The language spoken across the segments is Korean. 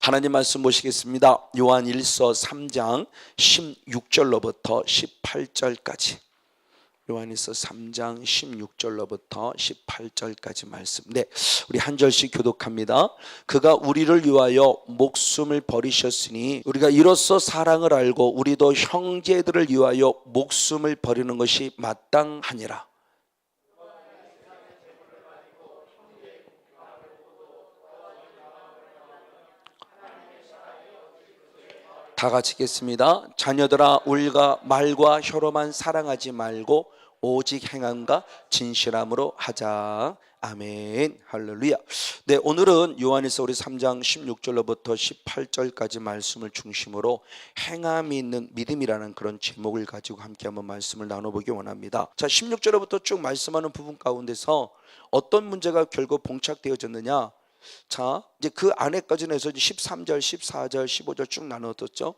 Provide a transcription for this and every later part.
하나님 말씀 보시겠습니다. 요한 1서 3장 16절로부터 18절까지. 요한일서 3장 16절로부터 18절까지 말씀. 네, 우리 한 절씩 교독합니다. 그가 우리를 위하여 목숨을 버리셨으니 우리가 이로써 사랑을 알고 우리도 형제들을 위하여 목숨을 버리는 것이 마땅하니라. 다 같이 읽겠습니다. 자녀들아, 우리가 말과 혀로만 사랑하지 말고 오직 행함과 진실함으로 하자. 아멘. 할렐루야. 네, 오늘은 요한일서 우리 3장 16절로부터 18절까지 말씀을 중심으로 행함이 있는 믿음이라는 그런 제목을 가지고 함께 한번 말씀을 나눠보기 원합니다. 자, 16절로부터 쭉 말씀하는 부분 가운데서 어떤 문제가 결국 봉착되어졌느냐? 자, 이제 그 안에까지는 해서 13절, 14절, 15절 쭉 나누었죠.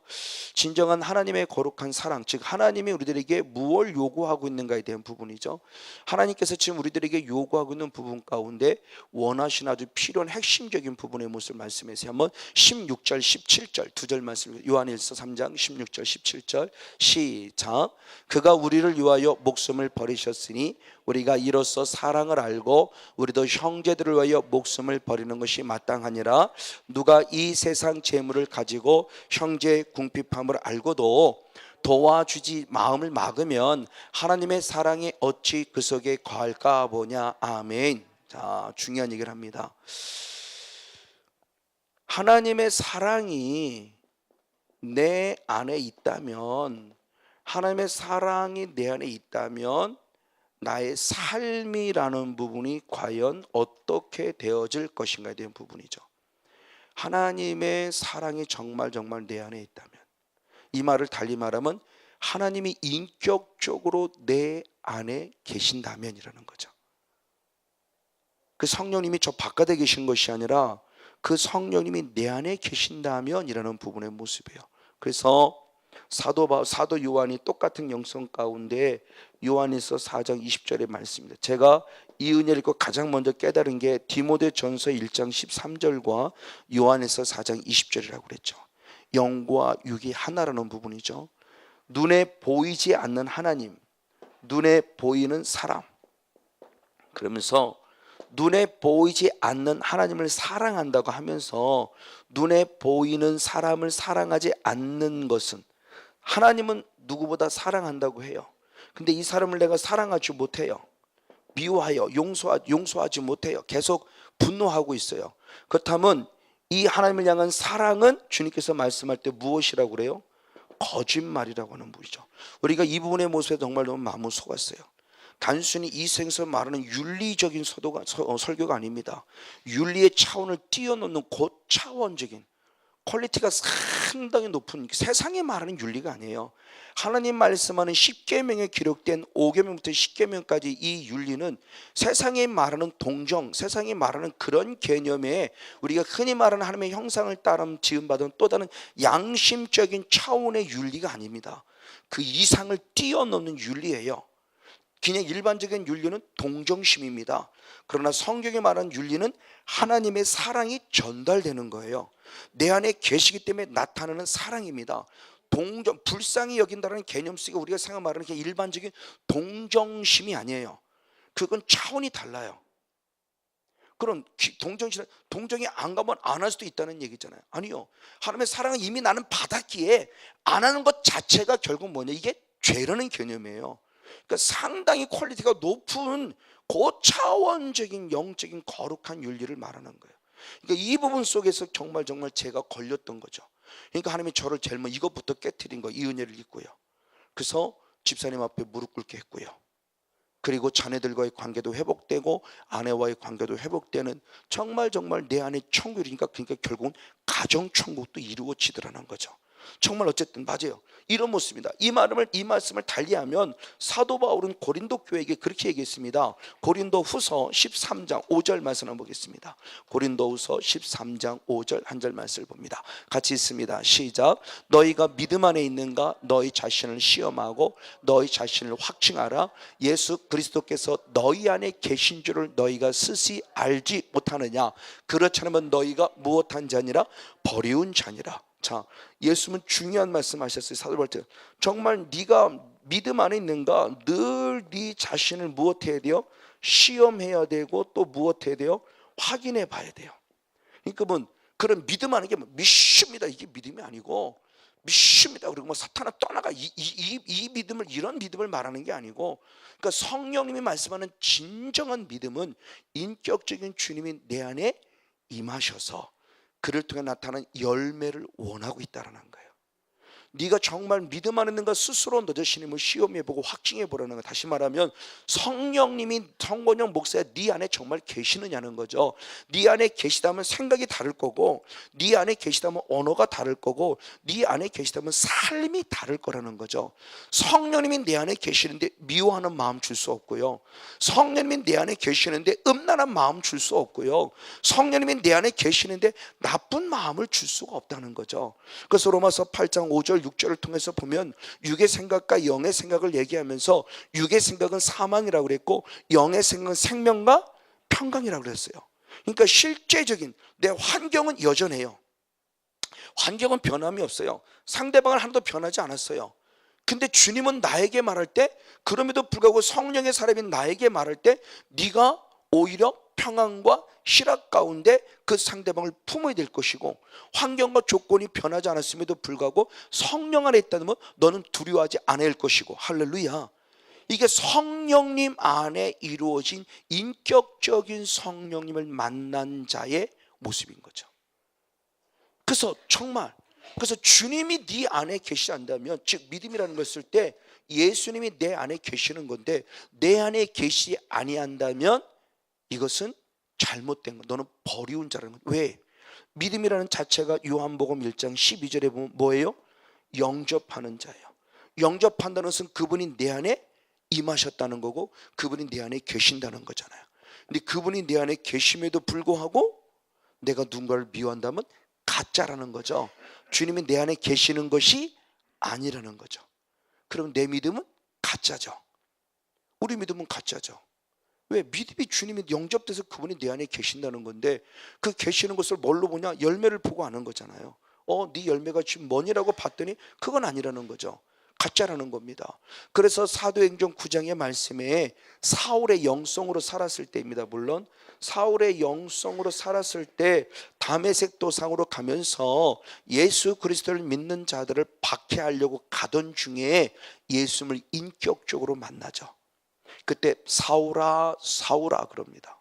진정한 하나님의 거룩한 사랑, 즉 하나님이 우리들에게 무엇을 요구하고 있는가에 대한 부분이죠. 하나님께서 지금 우리들에게 요구하고 있는 부분 가운데 원하시는 아주 필요한 핵심적인 부분의 모습을 말씀해서 한번 16절, 17절 두 절 말씀, 요한일서 3장 16절, 17절 시작. 그가 우리를 위하여 목숨을 버리셨으니 우리가 이로써 사랑을 알고 우리도 형제들을 위하여 목숨을 버리는 것이 마땅하니라. 누가 이 세상 재물을 가지고 형제의 궁핍함을 알고도 도와주지 마음을 막으면 하나님의 사랑이 어찌 그 속에 거할까 보냐. 아멘. 자, 중요한 얘기를 합니다. 하나님의 사랑이 내 안에 있다면, 하나님의 사랑이 내 안에 있다면 나의 삶이라는 부분이 과연 어떻게 되어질 것인가에 대한 부분이죠. 하나님의 사랑이 정말 내 안에 있다면, 이 말을 달리 말하면 하나님이 인격적으로 내 안에 계신다면이라는 거죠. 그 성령님이 저 바깥에 계신 것이 아니라 그 성령님이 내 안에 계신다면이라는 부분의 모습이에요. 그래서 사도 요한이 똑같은 영성 가운데 요한일서 4장 20절의 말씀입니다. 제가 이 은혜를 읽고 가장 먼저 깨달은 게 디모데전서 1장 13절과 요한일서 4장 20절이라고 그랬죠. 영과 육이 하나라는 부분이죠. 눈에 보이지 않는 하나님, 눈에 보이는 사람. 그러면서 눈에 보이지 않는 하나님을 사랑한다고 하면서 눈에 보이는 사람을 사랑하지 않는 것은, 하나님은 누구보다 사랑한다고 해요. 근데 이 사람을 내가 사랑하지 못해요. 미워하여 용서하지 못해요. 계속 분노하고 있어요. 그렇다면 이 하나님을 향한 사랑은 주님께서 말씀할 때 무엇이라고 그래요? 거짓말이라고 하는 부분이죠. 우리가 이 부분의 모습에 정말 너무 마음을 속았어요. 단순히 이 세상에서 말하는 윤리적인 설교가 아닙니다. 윤리의 차원을 뛰어넘는 고차원적인 퀄리티가 상당히 높은, 세상에 말하는 윤리가 아니에요. 하나님 말씀하는 10계명에 기록된 5계명부터 10계명까지 이 윤리는 세상에 말하는 동정, 세상에 말하는 그런 개념에 우리가 흔히 말하는 하나님의 형상을 따라 지음받은 또 다른 양심적인 차원의 윤리가 아닙니다. 그 이상을 뛰어넘는 윤리예요. 그냥 일반적인 윤리는 동정심입니다. 그러나 성경이 말하는 윤리는 하나님의 사랑이 전달되는 거예요. 내 안에 계시기 때문에 나타나는 사랑입니다. 동정, 불쌍히 여긴다는 개념 속에 우리가 생각 말하는 게 일반적인 동정심이 아니에요. 그건 차원이 달라요. 그럼 동정이 안 가면 안 할 수도 있다는 얘기잖아요. 아니요. 하나님의 사랑은 이미 나는 받았기에 안 하는 것 자체가 결국 뭐냐? 이게 죄라는 개념이에요. 그러니까 상당히 퀄리티가 높은 고차원적인 영적인 거룩한 윤리를 말하는 거예요. 그러니까 이 부분 속에서 정말 제가 걸렸던 거죠. 그러니까 하나님이 저를 제일 먼저 이것부터 깨트린 거예요. 이 은혜를 잊고요. 그래서 집사님 앞에 무릎 꿇게 했고요. 그리고 자녀들과의 관계도 회복되고 아내와의 관계도 회복되는 정말 내 안에 천국이니까, 그러니까 결국은 가정 천국도 이루어지더라는 거죠. 정말 어쨌든 맞아요. 이런 모습입니다. 이 말씀을 달리하면 사도 바울은 고린도 교회에게 그렇게 얘기했습니다. 고린도 후서 13장 5절 말씀을 보겠습니다. 고린도 후서 13장 5절 한 절 말씀을 봅니다. 같이 있습니다. 시작. 너희가 믿음 안에 있는가? 너희 자신을 시험하고 너희 자신을 확증하라. 예수 그리스도께서 너희 안에 계신 줄을 너희가 스스로 알지 못하느냐? 그렇지 않으면 너희가 무엇한 자니라? 버리운 자니라. 자, 예수님은 중요한 말씀하셨어요. 사도 바울 때 정말 네가 믿음 안에 있는가? 늘 네 자신을 무엇해야 돼요? 시험해야 되고 또 무엇해야 돼요? 확인해 봐야 돼요. 그러니까 뭐 그런 믿음 안에 게 믿습니다. 이게 믿음이 아니고 믿습니다. 그리고 뭐 사탄아 떠나가 이 믿음을 이런 믿음을 말하는 게 아니고, 그러니까 성령님이 말씀하는 진정한 믿음은 인격적인 주님이 내 안에 임하셔서 그를 통해 나타나는 열매를 원하고 있다는 거예요. 네가 정말 믿음 안에 있는가 스스로 너 자신임을 시험해보고 확증해보라는 거. 다시 말하면 성령님이 성권영 목사야 네 안에 정말 계시느냐는 거죠. 네 안에 계시다면 생각이 다를 거고, 네 안에 계시다면 언어가 다를 거고, 네 안에 계시다면 삶이 다를 거라는 거죠. 성령님이 내 안에 계시는데 미워하는 마음 줄 수 없고요, 성령님이 내 안에 계시는데 음란한 마음 줄 수 없고요, 성령님이 내 안에 계시는데 나쁜 마음을 줄 수가 없다는 거죠. 그래서 로마서 8장 5절 6절을 통해서 보면 육의 생각과 영의 생각을 얘기하면서 육의 생각은 사망이라고 그랬고 영의 생각은 생명과 평강이라고 그랬어요. 그러니까 실제적인 내 환경은 여전해요. 환경은 변함이 없어요. 상대방은 하나도 변하지 않았어요. 근데 주님은 나에게 말할 때, 그럼에도 불구하고 성령의 사람이 나에게 말할 때 네가 오히려 평안과 실학 가운데 그 상대방을 품어야 될 것이고, 환경과 조건이 변하지 않았음에도 불구하고 성령 안에 있다면 너는 두려워하지 않을 것이고. 할렐루야. 이게 성령님 안에 이루어진 인격적인 성령님을 만난 자의 모습인 거죠. 그래서 정말 주님이 네 안에 계시한다면, 즉 믿음이라는 걸 쓸 때 예수님이 내 안에 계시는 건데, 내 안에 계시지 아니한다면 이것은 잘못된 거, 너는 버리운 자라는 거. 왜? 믿음이라는 자체가 요한복음 1장 12절에 보면 뭐예요? 영접하는 자예요. 영접한다는 것은 그분이 내 안에 임하셨다는 거고 그분이 내 안에 계신다는 거잖아요. 근데 그분이 내 안에 계심에도 불구하고 내가 누군가를 미워한다면 가짜라는 거죠. 주님이 내 안에 계시는 것이 아니라는 거죠. 그럼 내 믿음은 가짜죠. 우리 믿음은 가짜죠. 왜? 믿음이 주님이 영접돼서 그분이 내 안에 계신다는 건데, 그 계시는 것을 뭘로 보냐? 열매를 보고 아는 거잖아요. 네 열매가 지금 뭐니라고 봤더니 그건 아니라는 거죠. 가짜라는 겁니다. 그래서 사도행전 9장의 말씀에 사울의 영성으로 살았을 때입니다. 물론 사울의 영성으로 살았을 때 다메섹 도상으로 가면서 예수 그리스도를 믿는 자들을 박해하려고 가던 중에 예수님을 인격적으로 만나죠. 그때 사울아 사울아 그럽니다.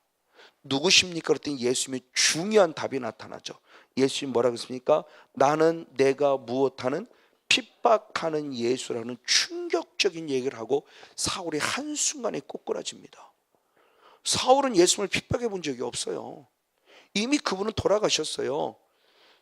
누구십니까? 그랬더니 예수님의 중요한 답이 나타나죠. 예수님 뭐라고 했습니까? 나는 내가 무엇하는 핍박하는 예수라는 충격적인 얘기를 하고 사울이 한순간에 꼬꾸라집니다. 사울은 예수님을 핍박해 본 적이 없어요. 이미 그분은 돌아가셨어요.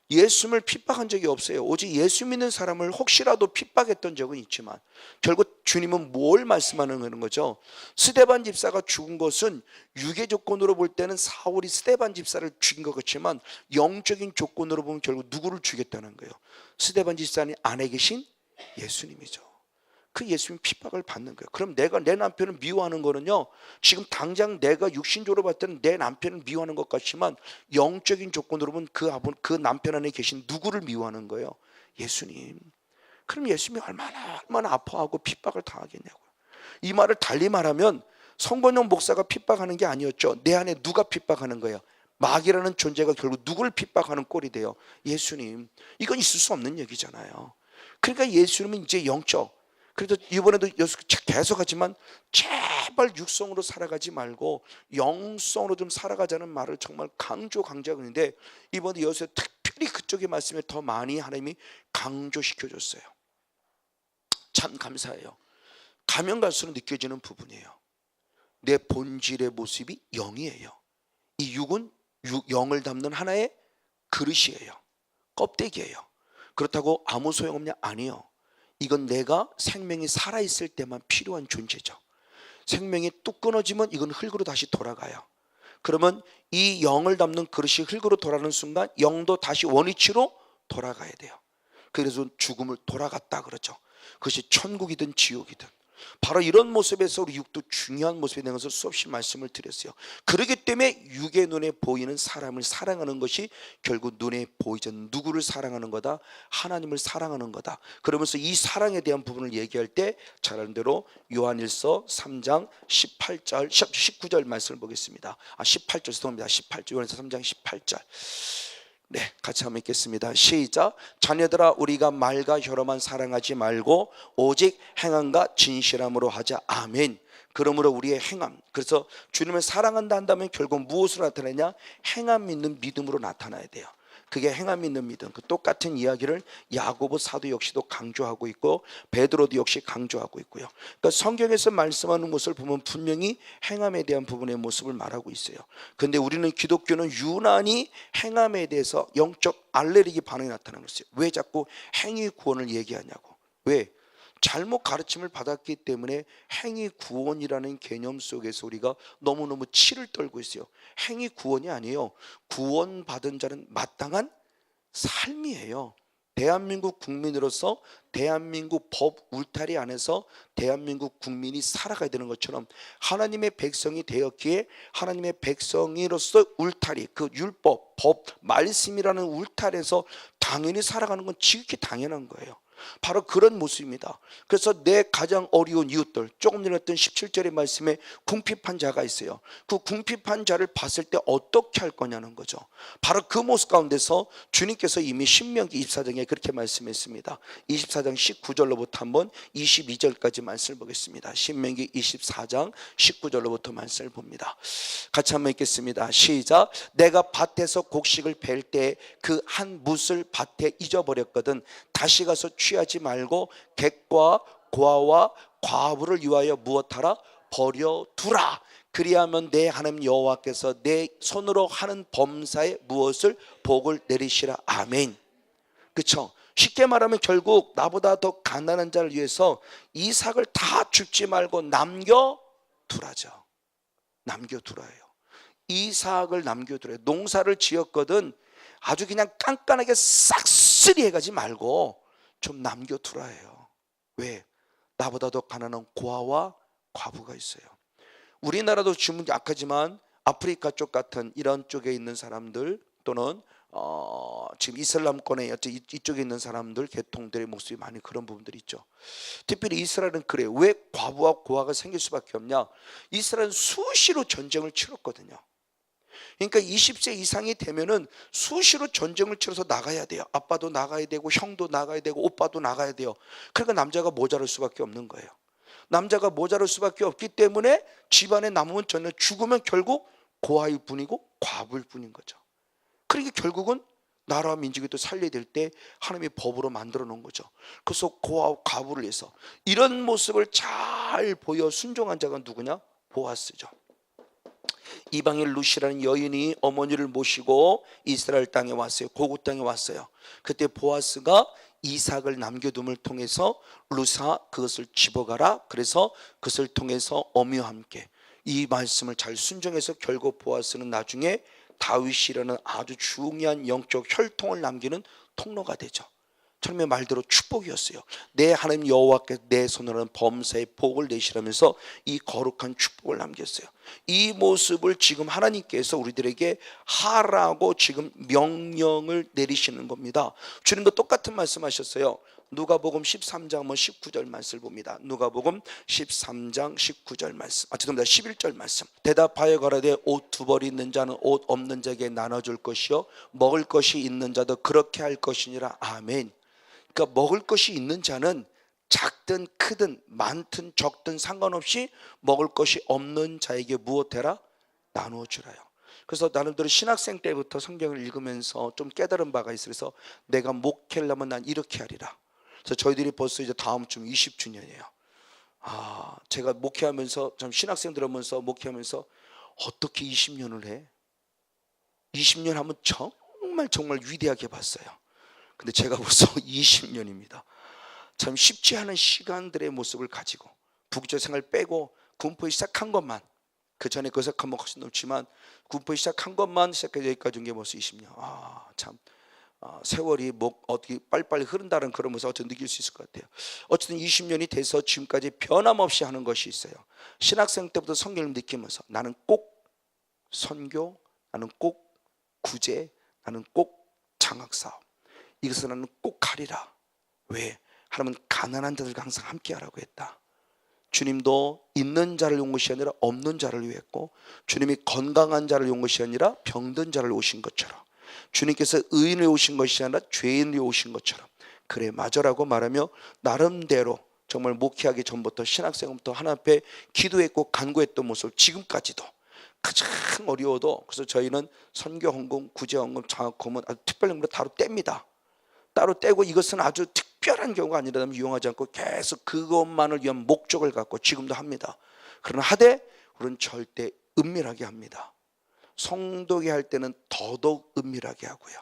예수님을 핍박한 적이 없어요. 오직 예수 믿는 사람을 혹시라도 핍박했던 적은 있지만, 결국 주님은 뭘 말씀하는 거죠? 스데반 집사가 죽은 것은 육의 조건으로 볼 때는 사울이 스데반 집사를 죽인 것 같지만 영적인 조건으로 보면 결국 누구를 죽였다는 거예요? 스데반 집사님 안에 계신 예수님이죠. 그 예수님 핍박을 받는 거예요. 그럼 내가 내 남편을 미워하는 거는요, 지금 당장 내가 육신적으로 봤을 때는 내 남편을 미워하는 것 같지만 영적인 조건으로 보면 그 남편 안에 계신 누구를 미워하는 거예요? 예수님. 그럼 예수님이 얼마나 아파하고 핍박을 당하겠냐고요. 이 말을 달리 말하면 성권영 목사가 핍박하는 게 아니었죠. 내 안에 누가 핍박하는 거예요? 마귀라는 존재가 결국 누구를 핍박하는 꼴이 돼요? 예수님. 이건 있을 수 없는 얘기잖아요. 그러니까 예수님은 이제 영적, 그래도 이번에도 계속 하지만 제발 육성으로 살아가지 말고 영성으로 좀 살아가자는 말을 정말 강조하고 있는데, 이번에 여기서 특별히 그쪽의 말씀에 더 많이 하나님이 강조시켜줬어요. 참 감사해요. 가면 갈수록 느껴지는 부분이에요. 내 본질의 모습이 영이에요. 이 육은 영을 담는 하나의 그릇이에요. 껍데기예요. 그렇다고 아무 소용없냐? 아니요. 이건 내가 생명이 살아있을 때만 필요한 존재죠. 생명이 뚝 끊어지면 이건 흙으로 다시 돌아가요. 그러면 이 영을 담는 그릇이 흙으로 돌아가는 순간 영도 다시 원위치로 돌아가야 돼요. 그래서 죽음을 돌아갔다 그러죠. 그것이 천국이든 지옥이든. 바로 이런 모습에서 우리 육도 중요한 모습이 되는 것을 수없이 말씀을 드렸어요. 그렇기 때문에 육의 눈에 보이는 사람을 사랑하는 것이 결국 눈에 보이지 않는 누구를 사랑하는 거다? 하나님을 사랑하는 거다. 그러면서 이 사랑에 대한 부분을 얘기할 때 잘 아는 대로 요한일서 3장 18절 19절 말씀을 보겠습니다. 18절 죄송합니다. 18절 요한일서 3장 18절. 네, 같이 한번 읽겠습니다. 시작. 자녀들아 우리가 말과 혀로만 사랑하지 말고 오직 행함과 진실함으로 하자. 아멘. 그러므로 우리의 행함, 그래서 주님을 사랑한다 한다면 결국 무엇으로 나타내냐? 행함 있는 믿음으로 나타나야 돼요. 그게 행함 있는 믿음. 그 똑같은 이야기를 야고보 사도 역시도 강조하고 있고 베드로도 역시 강조하고 있고요. 그러니까 성경에서 말씀하는 것을 보면 분명히 행함에 대한 부분의 모습을 말하고 있어요. 그런데 우리는 기독교는 유난히 행함에 대해서 영적 알레르기 반응이 나타나는 것이에요. 왜 자꾸 행위 구원을 얘기하냐고. 왜? 잘못 가르침을 받았기 때문에 행위 구원이라는 개념 속에서 우리가 너무너무 치를 떨고 있어요. 행위 구원이 아니에요. 구원받은 자는 마땅한 삶이에요. 대한민국 국민으로서 대한민국 법 울타리 안에서 대한민국 국민이 살아가야 되는 것처럼 하나님의 백성이 되었기에 하나님의 백성으로서 울타리, 그 율법, 법, 말씀이라는 울타리에서 당연히 살아가는 건 지극히 당연한 거예요. 바로 그런 모습입니다. 그래서 내 가장 어려운 이웃들, 조금 전에 했던 17절의 말씀에 궁핍한 자가 있어요. 그 궁핍한 자를 봤을 때 어떻게 할 거냐는 거죠. 바로 그 모습 가운데서 주님께서 이미 신명기 24장에 그렇게 말씀했습니다. 24장 19절로부터 한번 22절까지 말씀을 보겠습니다. 신명기 24장 19절로부터 말씀을 봅니다. 같이 한번 읽겠습니다. 시작. 내가 밭에서 곡식을 벨 때 그 한 뭇을 밭에 잊어버렸거든 다시 가서 취하지 말고 객과 고아와 과부를 위하여 무엇하라? 버려두라. 그리하면 내 하나님 여호와께서 내 손으로 하는 범사에 무엇을 복을 내리시라. 아멘. 그렇죠? 쉽게 말하면 결국 나보다 더 가난한 자를 위해서 이삭을 다 줍지 말고 남겨두라죠. 남겨두라예요. 이삭을 남겨두래요. 농사를 지었거든 아주 그냥 깐깐하게 싹쓸이 해가지 말고 좀 남겨두라예요. 왜? 나보다 더 가난한 고아와 과부가 있어요. 우리나라도 지금 약하지만 아프리카 쪽 같은 이런 쪽에 있는 사람들 또는 지금 이슬람권에 이쪽에 있는 사람들 계통들의 모습이 많이 그런 부분들이 있죠. 특별히 이스라엘은 그래요. 왜 과부와 고아가 생길 수밖에 없냐? 이스라엘은 수시로 전쟁을 치렀거든요. 그러니까 20세 이상이 되면은 수시로 전쟁을 치러서 나가야 돼요. 아빠도 나가야 되고 형도 나가야 되고 오빠도 나가야 돼요. 그러니까 남자가 모자랄 수밖에 없는 거예요. 남자가 모자랄 수밖에 없기 때문에 집안에 남으면 전혀 죽으면 결국 고아일 뿐이고 과부일 뿐인 거죠. 그러니까 결국은 나라와 민족이 또 살려야 될 때 하나님이 법으로 만들어 놓은 거죠. 그래서 고아와 과부를 위해서 이런 모습을 잘 보여 순종한 자가 누구냐? 보아스죠. 이방인 루시라는 여인이 어머니를 모시고 이스라엘 땅에 왔어요. 고국 땅에 왔어요. 그때 보아스가 이삭을 남겨둠을 통해서 루사 그것을 집어가라. 그래서 그것을 통해서 어미와 함께 이 말씀을 잘 순종해서 결국 보아스는 나중에 다윗이라는 아주 중요한 영적 혈통을 남기는 통로가 되죠. 처음에 말대로 축복이었어요. 내 하나님 여호와께서 내 손으로는 범사의 복을 내시라면서 이 거룩한 축복을 남겼어요. 이 모습을 지금 하나님께서 우리들에게 하라고 지금 명령을 내리시는 겁니다. 주님도 똑같은 말씀하셨어요. 누가복음 13장 19절 말씀을 봅니다. 누가복음 13장 19절 말씀. 죄송합니다. 11절 말씀. 대답하여 가라되 옷 두 벌 있는 자는 옷 없는 자에게 나눠줄 것이요 먹을 것이 있는 자도 그렇게 할 것이니라. 아멘. 그러니까 먹을 것이 있는 자는 작든 크든 많든 적든 상관없이 먹을 것이 없는 자에게 무엇해라? 나누어 주라요. 그래서 나름대로 신학생 때부터 성경을 읽으면서 좀 깨달은 바가 있어서 내가 목회하려면 난 이렇게 하리라. 그래서 저희들이 벌써 이제 다음 주 20주년이에요. 제가 목회하면서 참 신학생들 하면서 목회하면서 어떻게 20년을 해? 20년 하면 정말 위대하게 봤어요. 근데 제가 벌써 20년입니다. 참 쉽지 않은 시간들의 모습을 가지고 부교적 생활 빼고 군포에 시작한 것만, 그 전에 그 생각 한번 훨씬 넘지만 군포에 시작한 것만 시작해서 여기까지 온 게 벌써 20년. 참 세월이 뭐 어떻게 빨리빨리 흐른다는 그런 모습을 어쩌면 느낄 수 있을 것 같아요. 어쨌든 20년이 돼서 지금까지 변함없이 하는 것이 있어요. 신학생 때부터 성경을 느끼면서 나는 꼭 선교, 나는 꼭 구제, 나는 꼭 장학사업, 이것을 나는 꼭 하리라. 왜? 하나님은 가난한 자들과 항상 함께 하라고 했다. 주님도 있는 자를 온 것이 아니라 없는 자를 위했고, 주님이 건강한 자를 온 것이 아니라 병든 자를 오신 것처럼, 주님께서 의인을 오신 것이 아니라 죄인을 오신 것처럼, 그래 맞아라고 말하며 나름대로 정말 목회하기 전부터 신학생부터 하나님 앞에 기도했고 간구했던 모습, 지금까지도 가장 어려워도, 그래서 저희는 선교 헌금, 구제 헌금, 장학 헌금은 아주 특별 헌금으로 따로 뗍니다. 따로 떼고, 이것은 아주 특별한 경우가 아니라면 이용하지 않고 계속 그것만을 위한 목적을 갖고 지금도 합니다. 그러나 하되 우리는 절대 은밀하게 합니다. 성도계 할 때는 더더욱 은밀하게 하고요.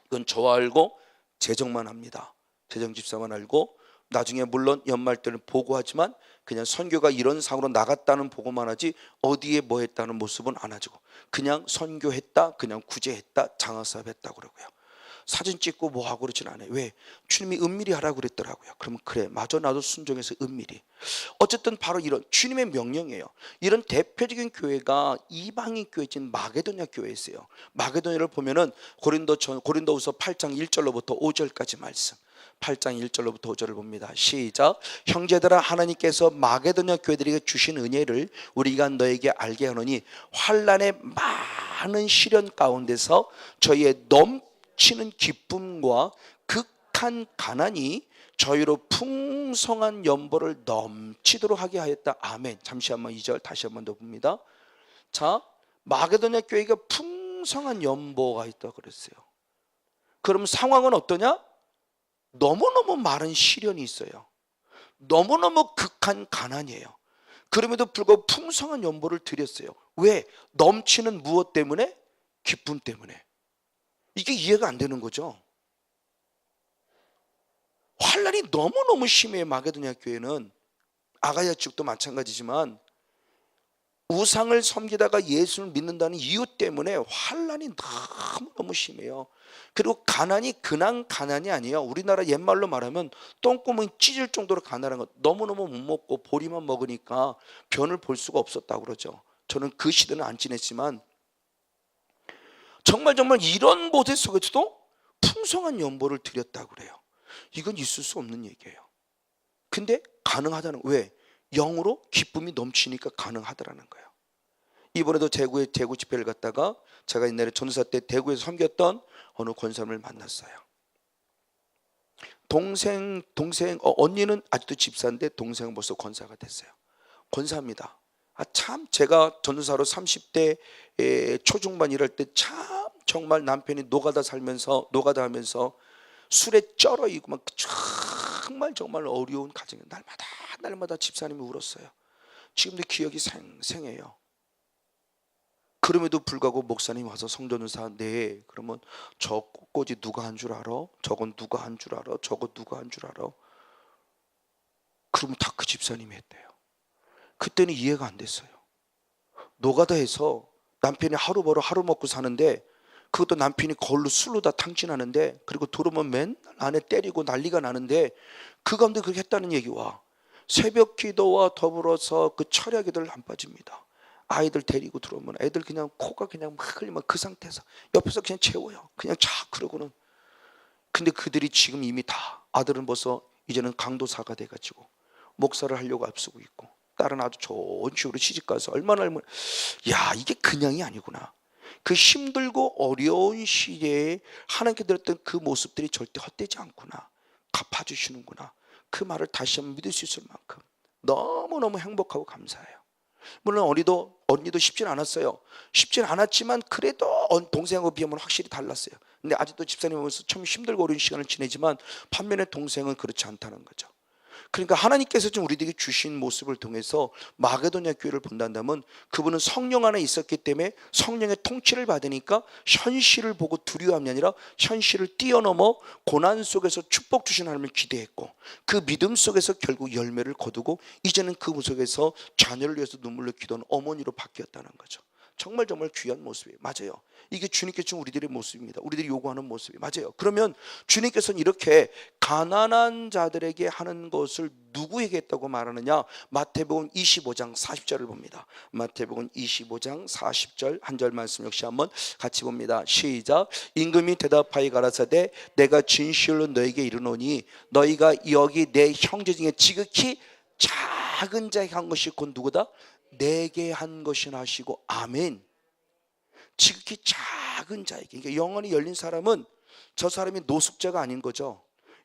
이건 저와 알고 재정만 합니다. 재정 집사만 알고, 나중에 물론 연말 때는 보고하지만 그냥 선교가 이런 상으로 나갔다는 보고만 하지 어디에 뭐 했다는 모습은 안 하고, 그냥 선교했다, 그냥 구제했다, 장학사업 했다 그러고요. 사진 찍고 뭐 하고 그러진 않아요. 왜? 주님이 은밀히 하라고 그랬더라고요. 그러면 그래 맞아, 나도 순종해서 은밀히. 어쨌든 바로 이런 주님의 명령이에요. 이런 대표적인 교회가 이방인 교회인 마게도냐 교회였어요. 마게도냐를 보면은 고린도후서 8장 1절로부터 5절까지 말씀, 8장 1절로부터 5절을 봅니다. 시작. 형제들아, 하나님께서 마게도냐 교회들에게 주신 은혜를 우리가 너에게 알게 하노니, 환난의 많은 시련 가운데서 저희의 넘치는 기쁨과 극한 가난이 저희로 풍성한 연보를 넘치도록 하게 하였다. 아멘. 잠시 한번 2절 다시 한번 더 봅니다. 자, 마게도냐 교회가 풍성한 연보가 있다고 그랬어요. 그럼 상황은 어떠냐? 너무너무 많은 시련이 있어요. 너무너무 극한 가난이에요. 그럼에도 불구하고 풍성한 연보를 드렸어요. 왜? 넘치는 무엇 때문에? 기쁨 때문에. 이게 이해가 안 되는 거죠. 환난이 너무너무 심해요. 마게도냐 교회는. 아가야 지역도 마찬가지지만 우상을 섬기다가 예수를 믿는다는 이유 때문에 환난이 너무너무 심해요. 그리고 가난이 그냥 가난이 아니에요. 우리나라 옛말로 말하면 똥구멍이 찢을 정도로 가난한 것. 너무너무 못 먹고 보리만 먹으니까 변을 볼 수가 없었다고 그러죠. 저는 그 시대는 안 지냈지만 정말 이런 모습 속에서도 풍성한 연보를 드렸다고 그래요. 이건 있을 수 없는 얘기예요. 근데 가능하다는, 왜? 영으로 기쁨이 넘치니까 가능하더라는 거예요. 이번에도 대구 집회를 갔다가 제가 옛날에 전도사 때 대구에서 섬겼던 어느 권사님을 만났어요. 언니는 아직도 집사인데 동생은 벌써 권사가 됐어요. 권사입니다. 참 제가 전도사로 30대 초중반 일할 때 참 정말 남편이 노가다 하면서 술에 쩔어 있고 막 정말 어려운 가정에 날마다 집사님이 울었어요. 지금도 기억이 생생해요. 그럼에도 불구하고 목사님 와서 성전도사, 네, 그러면 저 꽃꽂이 누가 한 줄 알아? 저건 누가 한 줄 알아? 저거 누가 한 줄 알아? 그러면 다 그 집사님이 했대요. 그때는 이해가 안 됐어요. 노가다해서 남편이 하루 벌어 하루 먹고 사는데, 그것도 남편이 거울로 술로 다 탕진하는데, 그리고 들어오면 맨날 아내 때리고 난리가 나는데, 그 가운데 그렇게 했다는 얘기와 새벽 기도와 더불어서 그 철야 기도를 안 빠집니다. 아이들 데리고 들어오면 애들 그냥 코가 그냥 막 흘리면 그 상태에서 옆에서 그냥 채워요. 그냥 쫙 그러고는. 근데 그들이 지금 이미 다, 아들은 벌써 이제는 강도사가 돼가지고 목사를 하려고 앞서고 있고, 딸은 아주 좋은 집으로 시집가서 얼마나 야, 이게 그냥이 아니구나. 그 힘들고 어려운 시대에 하나님께 드렸던 그 모습들이 절대 헛되지 않구나, 갚아주시는구나, 그 말을 다시 한번 믿을 수 있을 만큼 너무너무 행복하고 감사해요. 물론 언니도 쉽진 않았어요. 쉽진 않았지만 그래도 동생하고 비하면 확실히 달랐어요. 근데 아직도 집사님 보면서 참 힘들고 어려운 시간을 지내지만 반면에 동생은 그렇지 않다는 거죠. 그러니까 하나님께서 좀 우리들에게 주신 모습을 통해서 마게도냐 교회를 본다면 그분은 성령 안에 있었기 때문에 성령의 통치를 받으니까 현실을 보고 두려워함이 아니라 현실을 뛰어넘어 고난 속에서 축복 주신 하나님을 기대했고, 그 믿음 속에서 결국 열매를 거두고 이제는 그 속에서 자녀를 위해서 눈물로 기도하는 어머니로 바뀌었다는 거죠. 정말 정말 귀한 모습이에요. 맞아요. 이게 주님께서 준 우리들의 모습입니다. 우리들이 요구하는 모습이 맞아요. 그러면 주님께서는 이렇게 가난한 자들에게 하는 것을 누구에게 했다고 말하느냐? 마태복음 25장 40절을 봅니다. 마태복음 25장 40절 한 절 말씀 역시 한번 같이 봅니다. 시작. 임금이 대답하여 가라사대 내가 진실로 너에게 이르노니 너희가 여기 내 형제 중에 지극히 작은 자에게 한 것이 곧 누구다? 내게 한 것이나 하시고. 아멘. 지극히 작은 자에게. 그러니까 영혼이 열린 사람은 저 사람이 노숙자가 아닌 거죠.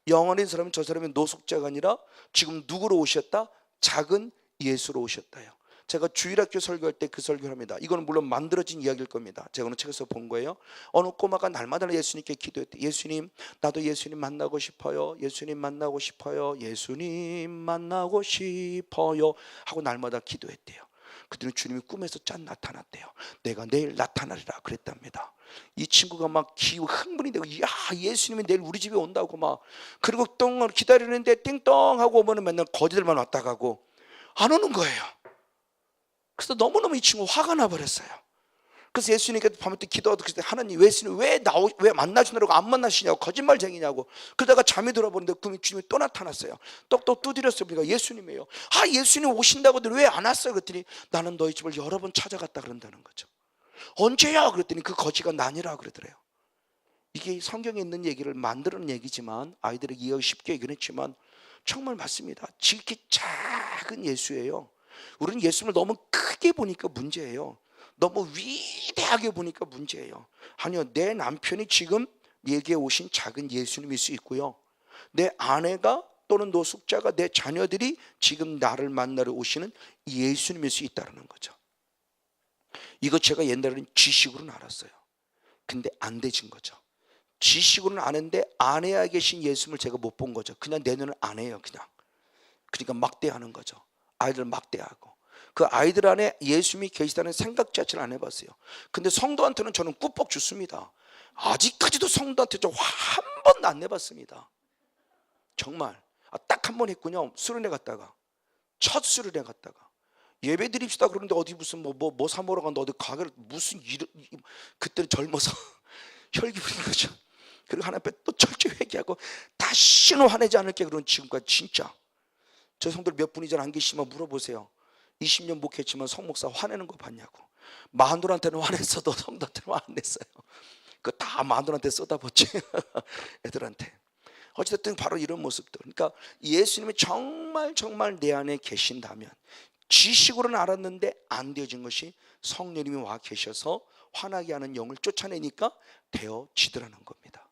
영혼인 사람은 저 사람이 노숙자가 아니라 지금 누구로 오셨다? 작은 예수로 오셨다요. 제가 주일학교 설교할 때 그 설교를 합니다. 이거는 물론 만들어진 이야기일 겁니다. 제가 어느 책에서 본 거예요. 어느 꼬마가 날마다 예수님께 기도했대. 예수님, 나도 예수님 만나고 싶어요. 예수님 만나고 싶어요. 예수님 만나고 싶어요 하고 날마다 기도했대요. 그들은 주님이 꿈에서 짠 나타났대요. 내가 내일 나타나리라 그랬답니다. 이 친구가 막 흥분이 되고, 야, 예수님이 내일 우리 집에 온다고 막. 그리고 똥 기다리는데 띵똥 하고 오면 맨날 거지들만 왔다 가고 안 오는 거예요. 그래서 너무너무 이 친구 화가 나버렸어요. 그래서 예수님께 밤에 또 기도하고, 하나님 예수님 왜 만나주느라고 안 만나시냐고, 거짓말쟁이냐고. 그러다가 잠이 들어버렸는데 그 주님이 또 나타났어요. 똑똑 두드렸어요. 그러니까 예수님이에요. 예수님 오신다고들 왜 안 왔어요? 그랬더니 나는 너희 집을 여러 번 찾아갔다 그런다는 거죠. 언제야? 그랬더니 그 거지가 나니라 그러더래요. 이게 성경에 있는 얘기를 만드는 얘기지만 아이들에게 이해하기 쉽게 얘기는 했지만 정말 맞습니다. 지극히 작은 예수예요. 우리는 예수님을 너무 크게 보니까 문제예요. 너무 위대하게 보니까 문제예요. 아니요, 내 남편이 지금 얘기해 오신 작은 예수님일 수 있고요, 내 아내가 또는 노숙자가, 내 자녀들이 지금 나를 만나러 오시는 예수님일 수 있다는 거죠. 이거 제가 옛날에는 지식으로는 알았어요. 근데 안 되진 거죠. 지식으로는 아는데 아내 계신 예수님을 제가 못 본 거죠. 그냥 내 눈은 안 해요. 그러니까 막대하는 거죠. 아이들 막대하고. 그 아이들 안에 예수님이 계시다는 생각 자체를 안 해봤어요. 근데 성도한테는 저는 꾹뻑 줬습니다. 아직까지도 성도한테 저 한 번도 안 내봤습니다. 정말. 딱 한 번 했군요. 수련회 갔다가, 첫 수련회 갔다가 예배 드립시다 그러는데 어디 무슨 뭐 사 먹으러 갔는데 어디 가게를 무슨 그때는 젊어서 혈기 부리는 거죠. 그리고 하나님 앞에 또 철저히 회개하고 다시는 화내지 않을게. 그런 지금까지 진짜 저 성도들 몇 분이 잘 안 계시면 물어보세요. 20년 목회했지만 성목사 화내는 거 봤냐고. 마흔돌한테는 화냈어도 성도한테는 화 안 냈어요. 그거 다 마흔돌한테 쏟아붓지. 애들한테. 어쨌든 바로 이런 모습들. 그러니까 예수님이 정말 내 안에 계신다면, 지식으로는 알았는데 안 되어진 것이 성령님이 와 계셔서 화나게 하는 영을 쫓아내니까 되어지더라는 겁니다.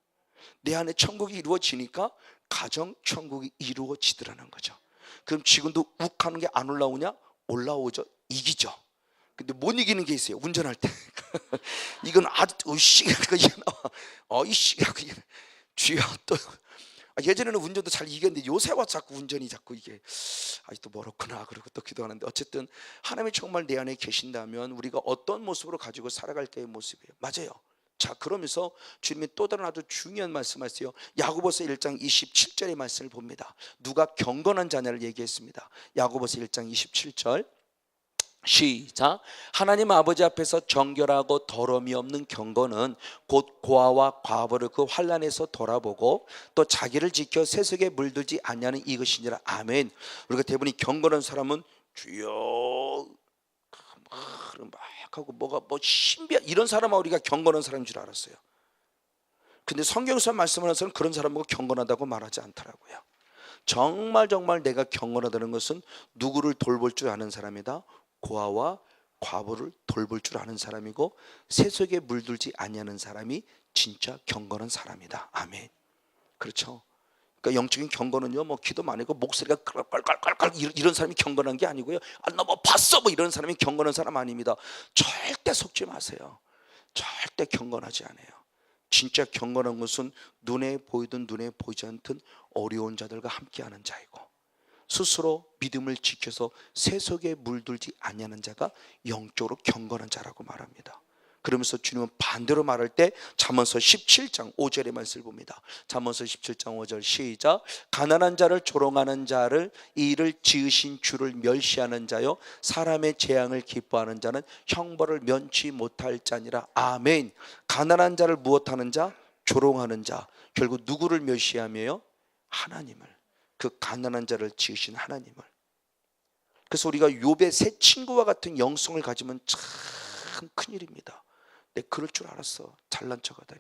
내 안에 천국이 이루어지니까 가정 천국이 이루어지더라는 거죠. 그럼 지금도 욱하는 게 안 올라오냐? 올라오죠. 이기죠. 근데 못 이기는 게 있어요. 운전할 때. 이건 아주 으씨하고 이게 나와. 이씨하고 이게 주여 또. 예전에는 운전도 잘 이겼는데 요새 와서 자꾸 운전이 자꾸 이게 아직도 멀었구나 그러고 또 기도하는데, 어쨌든 하나님이 정말 내 안에 계신다면 우리가 어떤 모습으로 가지고 살아갈 때의 모습이에요. 맞아요. 자, 그러면서 주님이 또 다른 아주 중요한 말씀하세요. 야고보서 1장 27절의 말씀을 봅니다. 누가 경건한 자냐를 얘기했습니다. 야고보서 1장 27절 시작. 하나님 아버지 앞에서 정결하고 더러움이 없는 경건은 곧 고아와 과부를 그 환난에서 돌아보고 또 자기를 지켜 세속에 물들지 아니하는 이것이니라. 아멘. 우리가 대부분 경건한 사람은 주여 막 하고 뭐가 신비한 이런 사람하고 우리가 경건한 사람인 줄 알았어요. 근데 성경에서 말씀하는 사람은 그런 사람하고 경건하다고 말하지 않더라고요. 정말 내가 경건하다는 것은 누구를 돌볼 줄 아는 사람이다. 고아와 과부를 돌볼 줄 아는 사람이고 세속에 물들지 아니하는 사람이 진짜 경건한 사람이다. 아멘. 그렇죠. 그러니까 영적인 경건은요, 기도 많이 하고 목소리가 깔깔깔깔 이런 사람이 경건한 게 아니고요. 나 봤어 이런 사람이 경건한 사람 아닙니다. 절대 속지 마세요. 절대 경건하지 않아요. 진짜 경건한 것은 눈에 보이든 눈에 보이지 않든 어려운 자들과 함께하는 자이고, 스스로 믿음을 지켜서 세속에 물들지 아니하는 자가 영적으로 경건한 자라고 말합니다. 그러면서 주님은 반대로 말할 때 잠언서 17장 5절의 말씀을 봅니다. 잠언서 17장 5절 시작. 가난한 자를 조롱하는 자를 이를 지으신 주를 멸시하는 자요 사람의 재앙을 기뻐하는 자는 형벌을 면치 못할 자니라. 아멘. 가난한 자를 무엇하는 자? 조롱하는 자. 결국 누구를 멸시하며요? 하나님을. 그 가난한 자를 지으신 하나님을. 그래서 우리가 욥의 새 친구와 같은 영성을 가지면 참 큰일입니다. 내 그럴 줄 알았어. 잘난 척하다니.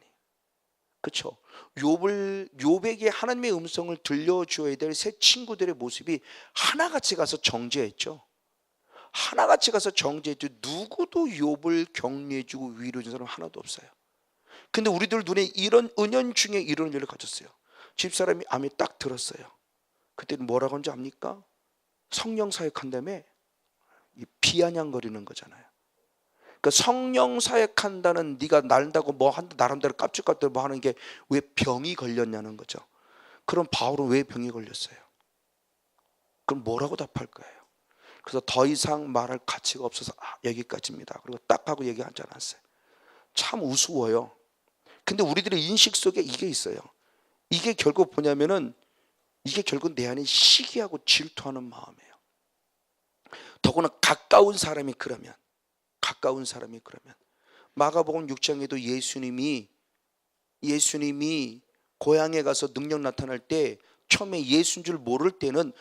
그렇죠? 욥에게 하나님의 음성을 들려줘야 될 새 친구들의 모습이 하나같이 가서 정죄했죠. 하나같이 가서 정죄했죠. 누구도 욥을 격려해주고 위로해준 사람 하나도 없어요. 근데 우리들 눈에 이런 은연중에 이런 일을 가졌어요. 집사람이 암이 딱 들었어요. 그때는 뭐라고 하는지 압니까? 성령 사역한다며 비아냥거리는 거잖아요. 그러니까 성령 사역한다는 네가 날다고 뭐 한다 나름대로 깝죽깝죽 뭐 하는 게 왜 병이 걸렸냐는 거죠. 그럼 바울은 왜 병이 걸렸어요? 그럼 뭐라고 답할 거예요? 그래서 더 이상 말할 가치가 없어서 여기까지입니다. 그리고 딱 하고 얘기하지 않았어요. 참 우스워요. 근데 우리들의 인식 속에 이게 있어요. 이게 결국 뭐냐면은 이게 결국 내 안에 시기하고 질투하는 마음이에요. 더구나 가까운 사람이 그러면 마가복음 6장에도 예수님이 고향에 가서 능력 나타날 때 처음에 예수인 줄 모를 때는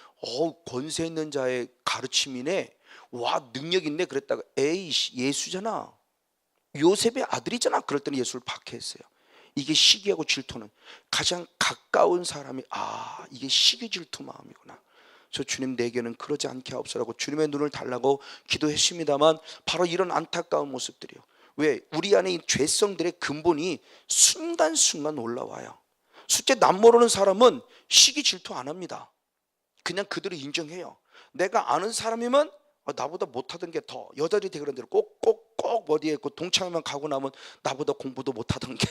권세 있는 자의 가르침이네, 와 능력 있네 그랬다가 에이씨 예수잖아, 요셉의 아들이잖아, 그럴 때는 예수를 박해했어요. 이게 시기하고 질투는 가장 가까운 사람이 이게 시기 질투 마음이구나. 저 주님 내게는 그러지 않게 하옵소서라고 주님의 눈을 달라고 기도했습니다만 바로 이런 안타까운 모습들이요. 왜? 우리 안에 이 죄성들의 근본이 순간순간 올라와요. 숫자 남 모르는 사람은 시기 질투 안 합니다. 그냥 그들을 인정해요. 내가 아는 사람이면 나보다 못하던 게 더, 여자들이 되게 그런 대로 꼭 어디에 동창회만 가고 나면 나보다 공부도 못하던 게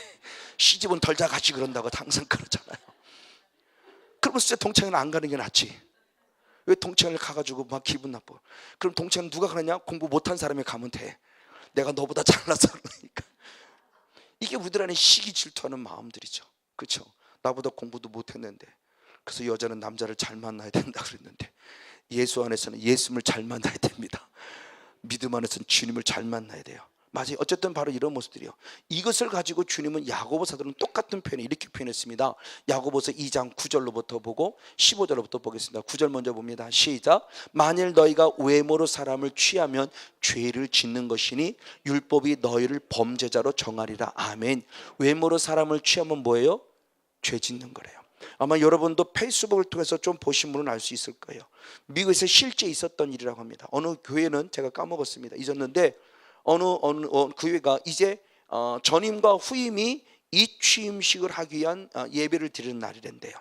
시집은 덜 자가지 그런다고 항상 그러잖아요. 그러면 진짜 동창회는 안 가는 게 낫지. 왜 동창회를 가가지고 막 기분 나빠? 그럼 동창회 누가 가느냐? 공부 못한 사람이 가면 돼. 내가 너보다 잘나서 그러니까. 이게 우리들 안에 시기 질투하는 마음들이죠. 그렇죠? 나보다 공부도 못했는데, 그래서 여자는 남자를 잘 만나야 된다 그랬는데 예수 안에서는 예수님을 잘 만나야 됩니다. 믿음 안에서는 주님을 잘 만나야 돼요. 맞아요. 어쨌든 바로 이런 모습들이요. 이것을 가지고 주님은 야고보 사도는 똑같은 표현을 이렇게 표현했습니다. 야고보서 2장 9절로부터 보고 15절로부터 보겠습니다. 9절 먼저 봅니다. 시작. 만일 너희가 외모로 사람을 취하면 죄를 짓는 것이니 율법이 너희를 범죄자로 정하리라. 아멘. 외모로 사람을 취하면 뭐예요? 죄 짓는 거래요. 아마 여러분도 페이스북을 통해서 좀 보신 분은 알 수 있을 거예요. 미국에서 실제 있었던 일이라고 합니다. 어느 교회는 제가 까먹었습니다. 잊었는데 어느 교회가 이제 전임과 후임이 이 취임식을 하기 위한 예배를 드리는 날이란대요.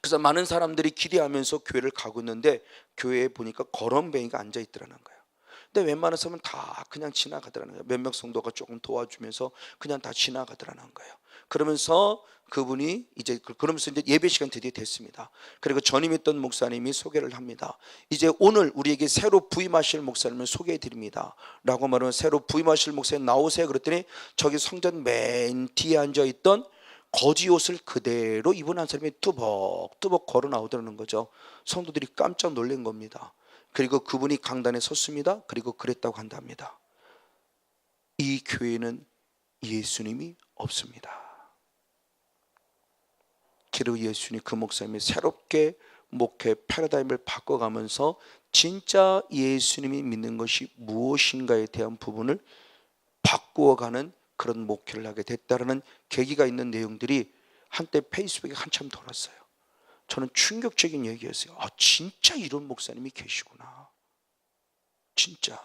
그래서 많은 사람들이 기대하면서 교회를 가고 있는데 교회에 보니까 거렁뱅이가 앉아 있더라는 거예요. 근데 웬만한 사람은 다 그냥 지나가더라는 거예요. 몇몇 성도가 조금 도와주면서 그냥 다 지나가더라는 거예요. 그러면서 그분이 그러면서 이제 예배 시간 드디어 됐습니다. 그리고 전임했던 목사님이 소개를 합니다. 이제 오늘 우리에게 새로 부임하실 목사님을 소개해 드립니다 라고 말하면, 새로 부임하실 목사님 나오세요 그랬더니 저기 성전 맨 뒤에 앉아있던 거지 옷을 그대로 입은 한 사람이 뚜벅뚜벅 걸어 나오더라는 거죠. 성도들이 깜짝 놀란 겁니다. 그리고 그분이 강단에 섰습니다. 그리고 그랬다고 한답니다. 이 교회는 예수님이 없습니다. 그리고 예수님 그 목사님이 새롭게 목회 패러다임을 바꿔가면서 진짜 예수님이 믿는 것이 무엇인가에 대한 부분을 바꾸어가는 그런 목회를 하게 됐다는 계기가 있는 내용들이 한때 페이스북에 한참 돌았어요. 저는 충격적인 얘기였어요. 진짜 이런 목사님이 계시구나. 진짜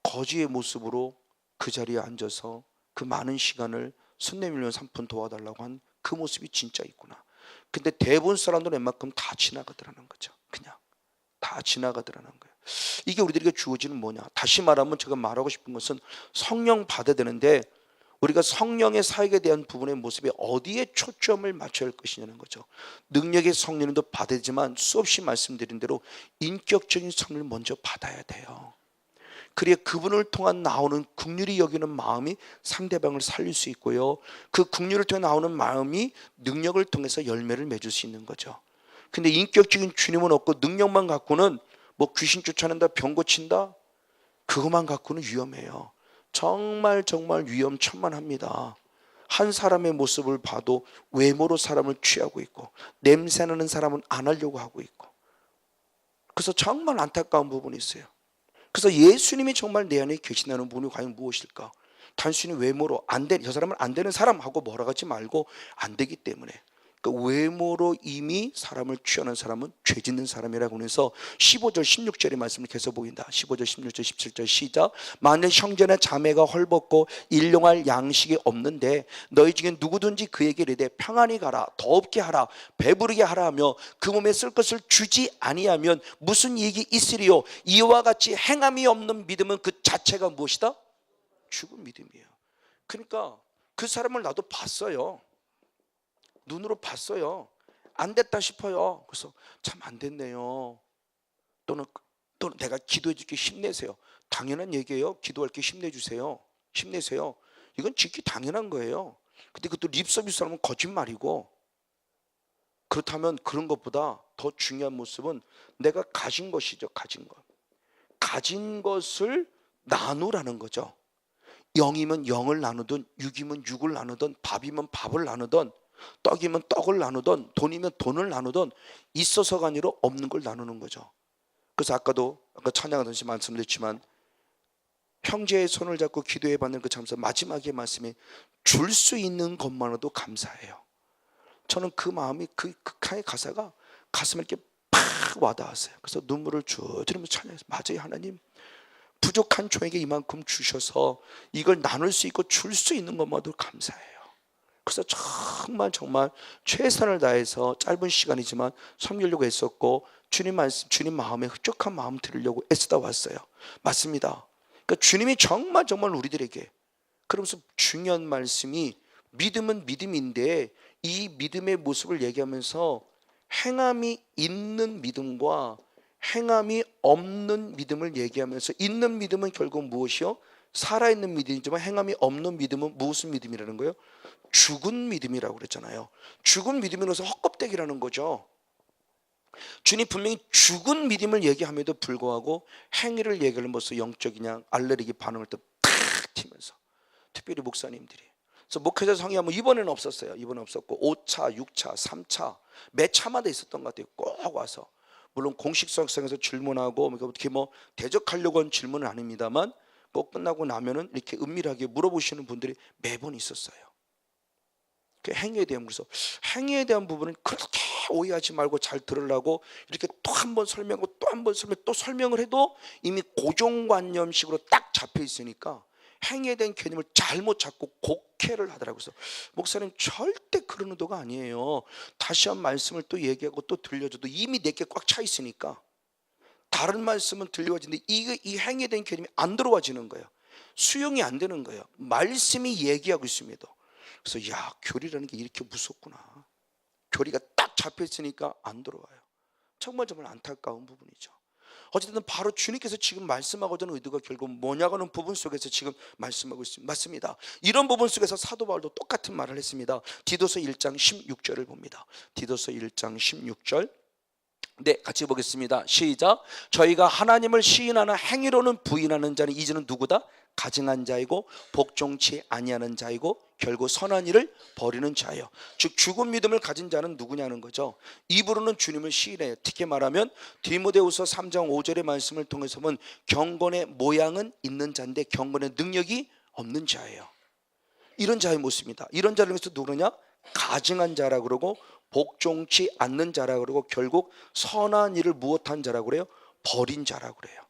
거지의 모습으로 그 자리에 앉아서 그 많은 시간을 순례밀면 3분 도와달라고 한 그 모습이 진짜 있구나. 근데 대부분 사람들은 웬만큼 다 지나가더라는 거죠. 그냥 다 지나가더라는 거예요. 이게 우리들에게 주어지는 뭐냐? 다시 말하면 제가 말하고 싶은 것은 성령 받아야 되는데 우리가 성령의 사역에 대한 부분의 모습에 어디에 초점을 맞춰야 할 것이냐는 거죠. 능력의 성령도 받아야지만 수없이 말씀드린 대로 인격적인 성령을 먼저 받아야 돼요. 그래야 그분을 통한 나오는 긍휼히 여기는 마음이 상대방을 살릴 수 있고요, 그 긍휼을 통해 나오는 마음이 능력을 통해서 열매를 맺을 수 있는 거죠. 근데 인격적인 주님은 없고 능력만 갖고는 뭐 귀신 쫓아낸다, 병 고친다, 그것만 갖고는 위험해요. 정말 위험천만합니다. 한 사람의 모습을 봐도 외모로 사람을 취하고 있고, 냄새나는 사람은 안 하려고 하고 있고, 그래서 정말 안타까운 부분이 있어요. 그래서 예수님이 정말 내 안에 계신다는 분이 과연 무엇일까? 단순히 외모로 저 사람은 안 되는 사람하고 뭐라 하지 말고, 안 되기 때문에 그 외모로 이미 사람을 취하는 사람은 죄 짓는 사람이라고 해서 15절 16절의 말씀을 계속 보인다. 15절 16절 17절 시작. 만일 형제나 자매가 헐벗고 일용할 양식이 없는데 너희 중에 누구든지 그에게 이르되 평안히 가라, 더 없게 하라, 배부르게 하라 하며 그 몸에 쓸 것을 주지 아니하면 무슨 이익이 있으리요? 이와 같이 행함이 없는 믿음은 그 자체가 무엇이다? 죽은 믿음이에요. 그러니까 그 사람을 나도 봤어요. 눈으로 봤어요. 안 됐다 싶어요. 그래서 참 안 됐네요. 또는 내가 기도해 줄게, 힘내세요. 당연한 얘기예요. 기도할게, 힘내주세요. 힘내세요. 이건 지극히 당연한 거예요. 근데 그것도 립서비스 하면 거짓말이고, 그렇다면 그런 것보다 더 중요한 모습은 내가 가진 것이죠. 가진 것을 나누라는 거죠. 영이면 영을 나누든, 육이면 육을 나누든, 밥이면 밥을 나누든, 떡이면 떡을 나누던, 돈이면 돈을 나누던, 있어서가 아니라 없는 걸 나누는 거죠. 그래서 아까 찬양하듯이 말씀드렸지만, 형제의 손을 잡고 기도해 받는 그 참사 마지막의 말씀이 줄 수 있는 것만으로도 감사해요. 저는 그 마음이, 그 극한의 가사가 가슴에 이렇게 팍 와닿았어요. 그래서 눈물을 주저리면서 찬양해서, 맞아요, 하나님 부족한 종에게 이만큼 주셔서 이걸 나눌 수 있고 줄 수 있는 것만으로도 감사해요. 그래서 정말 최선을 다해서 짧은 시간이지만 섬기려고 애썼고, 주님 마음에 흡족한 마음 들으려고 애쓰다 왔어요. 맞습니다. 그러니까 주님이 정말 우리들에게, 그러면서 중요한 말씀이, 믿음은 믿음인데 이 믿음의 모습을 얘기하면서 행함이 있는 믿음과 행함이 없는 믿음을 얘기하면서, 있는 믿음은 결국 무엇이요? 살아있는 믿음이지만 행함이 없는 믿음은 무슨 믿음이라는 거예요? 죽은 믿음이라고 그랬잖아요. 죽은 믿음이라서 헛껍데기라는 거죠. 주님 분명히 죽은 믿음을 얘기함에도 불구하고 행위를 얘기하면서 영적이냐 알레르기 반응을 또 탁 튀면서, 특별히 목사님들이, 그래서 목회자 성회하면 이번에는 없었어요. 이번에 없었고 5차, 6차, 3차 매 차마다 있었던 것 같아요. 꼭 와서, 물론 공식 수학상에서 질문하고 어떻게 대적하려고 한 질문은 아닙니다만, 꼭 끝나고 나면은 이렇게 은밀하게 물어보시는 분들이 매번 있었어요. 그 행위에 대한, 그래서 행위에 대한 부분은 그렇게 오해하지 말고 잘 들으려고 이렇게 또 한 번 설명하고 또 한 번 또 설명을 해도 이미 고정관념식으로 딱 잡혀 있으니까 행위에 대한 개념을 잘못 잡고 곡해를 하더라고요. 그래서 목사님 절대 그런 의도가 아니에요. 다시 한 말씀을 또 얘기하고 또 들려줘도 이미 내게 꽉 차 있으니까 다른 말씀은 들려지는데 이 행위에 대한 개념이 안 들어와지는 거예요. 수용이 안 되는 거예요. 말씀이 얘기하고 있습니다. 그래서 교리라는 게 이렇게 무섭구나. 교리가 딱 잡혀 있으니까 안 들어와요. 정말 안타까운 부분이죠. 어쨌든 바로 주님께서 지금 말씀하고자 하는 의도가 결국 뭐냐고 하는 부분 속에서 지금 말씀하고 있습니다. 맞습니다. 이런 부분 속에서 사도 바울도 똑같은 말을 했습니다. 디도서 1장 16절을 봅니다. 디도서 1장 16절. 네, 같이 보겠습니다. 시작. 저희가 하나님을 시인하는 행위로는 부인하는 자는 이제는 누구다? 가증한 자이고 복종치 아니하는 자이고 결국 선한 일을 버리는 자예요. 즉 죽은 믿음을 가진 자는 누구냐는 거죠. 입으로는 주님을 시인해요. 특히 말하면 디모데후서 3장 5절의 말씀을 통해서 보면 경건의 모양은 있는 자인데 경건의 능력이 없는 자예요. 이런 자의 모습입니다. 이런 자를 위해서 누구냐? 가증한 자라 그러고 복종치 않는 자라 그러고 결국 선한 일을 무엇한 자라 그래요? 버린 자라 그래요.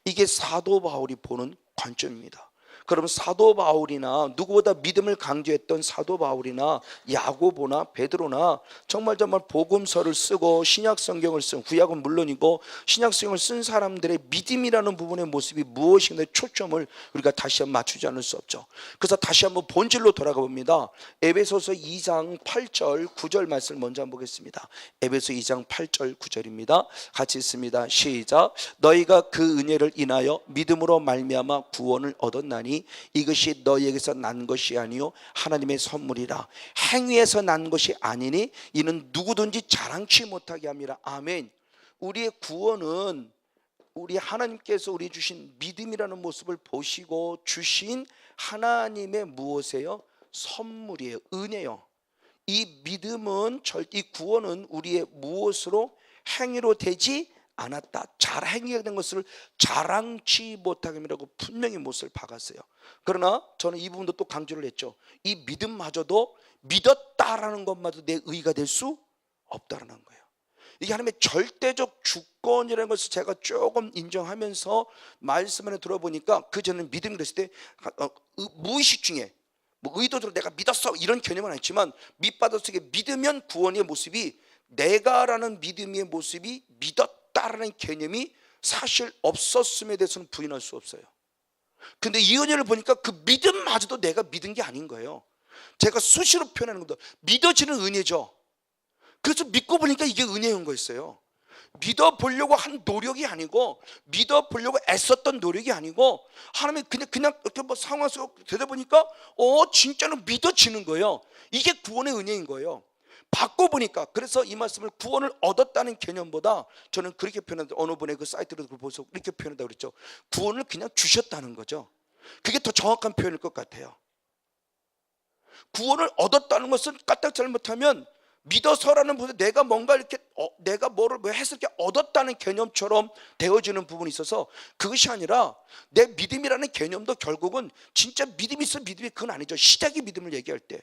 이게 사도 바울이 보는 관점입니다. 그럼 사도 바울이나 누구보다 믿음을 강조했던 사도 바울이나 야고보나 베드로나 정말 복음서를 쓰고 신약 성경을 쓴, 구약은 물론이고 신약 성경을 쓴 사람들의 믿음이라는 부분의 모습이 무엇인가에 초점을 우리가 다시 한번 맞추지 않을 수 없죠. 그래서 다시 한번 본질로 돌아가 봅니다. 에베소서 2장 8절 9절 말씀을 먼저 한번 보겠습니다. 에베소 2장 8절 9절입니다. 같이 읽습니다. 시작. 너희가 그 은혜를 인하여 믿음으로 말미암아 구원을 얻었나니 이것이 너희에게서 난 것이 아니요 하나님의 선물이라. 행위에서 난 것이 아니니 이는 누구든지 자랑치 못하게 함이라. 아멘. 우리의 구원은 우리 하나님께서 우리 주신 믿음이라는 모습을 보시고 주신 하나님의 무엇이에요? 선물이에요. 은혜요. 이 믿음은 이 구원은 우리의 무엇으로? 행위로 되지 않았다. 잘 행위가 된 것을 자랑치 못하게 함이라고 분명히 못을 박았어요. 그러나 저는 이 부분도 또 강조를 했죠. 이 믿음마저도 믿었다라는 것마저 내 의가 될 수 없다라는 거예요. 이게 하나님의 절대적 주권이라는 것을 제가 조금 인정하면서 말씀을 들어보니까 그전에는 믿음이 그랬을 때 무의식 중에 의도대로 내가 믿었어 이런 개념은 아니지만 밑바닥 속에 믿으면 구원의 모습이 내가라는 믿음의 모습이 믿었다라는 개념이 사실 없었음에 대해서는 부인할 수 없어요. 근데 이 은혜를 보니까 그 믿음마저도 내가 믿은 게 아닌 거예요. 제가 수시로 표현하는 것도 믿어지는 은혜죠. 그래서 믿고 보니까 이게 은혜인 거였어요. 믿어보려고 한 노력이 아니고 믿어보려고 애썼던 노력이 아니고 하나님이 그냥 이렇게 상황 속에 되다 보니까 진짜로 믿어지는 거예요. 이게 구원의 은혜인 거예요. 받고 보니까. 그래서 이 말씀을 구원을 얻었다는 개념보다 저는 그렇게 표현한다. 어느 분의 그 사이트를 보면서 이렇게 표현한다고 그랬죠. 구원을 그냥 주셨다는 거죠. 그게 더 정확한 표현일 것 같아요. 구원을 얻었다는 것은 까딱 잘못하면 믿어서라는 부분에 내가 뭔가 이렇게 내가 뭐를 해서 이렇게 얻었다는 개념처럼 되어지는 부분이 있어서 그것이 아니라 내 믿음이라는 개념도 결국은 진짜 믿음이 있어 믿음이 그건 아니죠. 시작이 믿음을 얘기할 때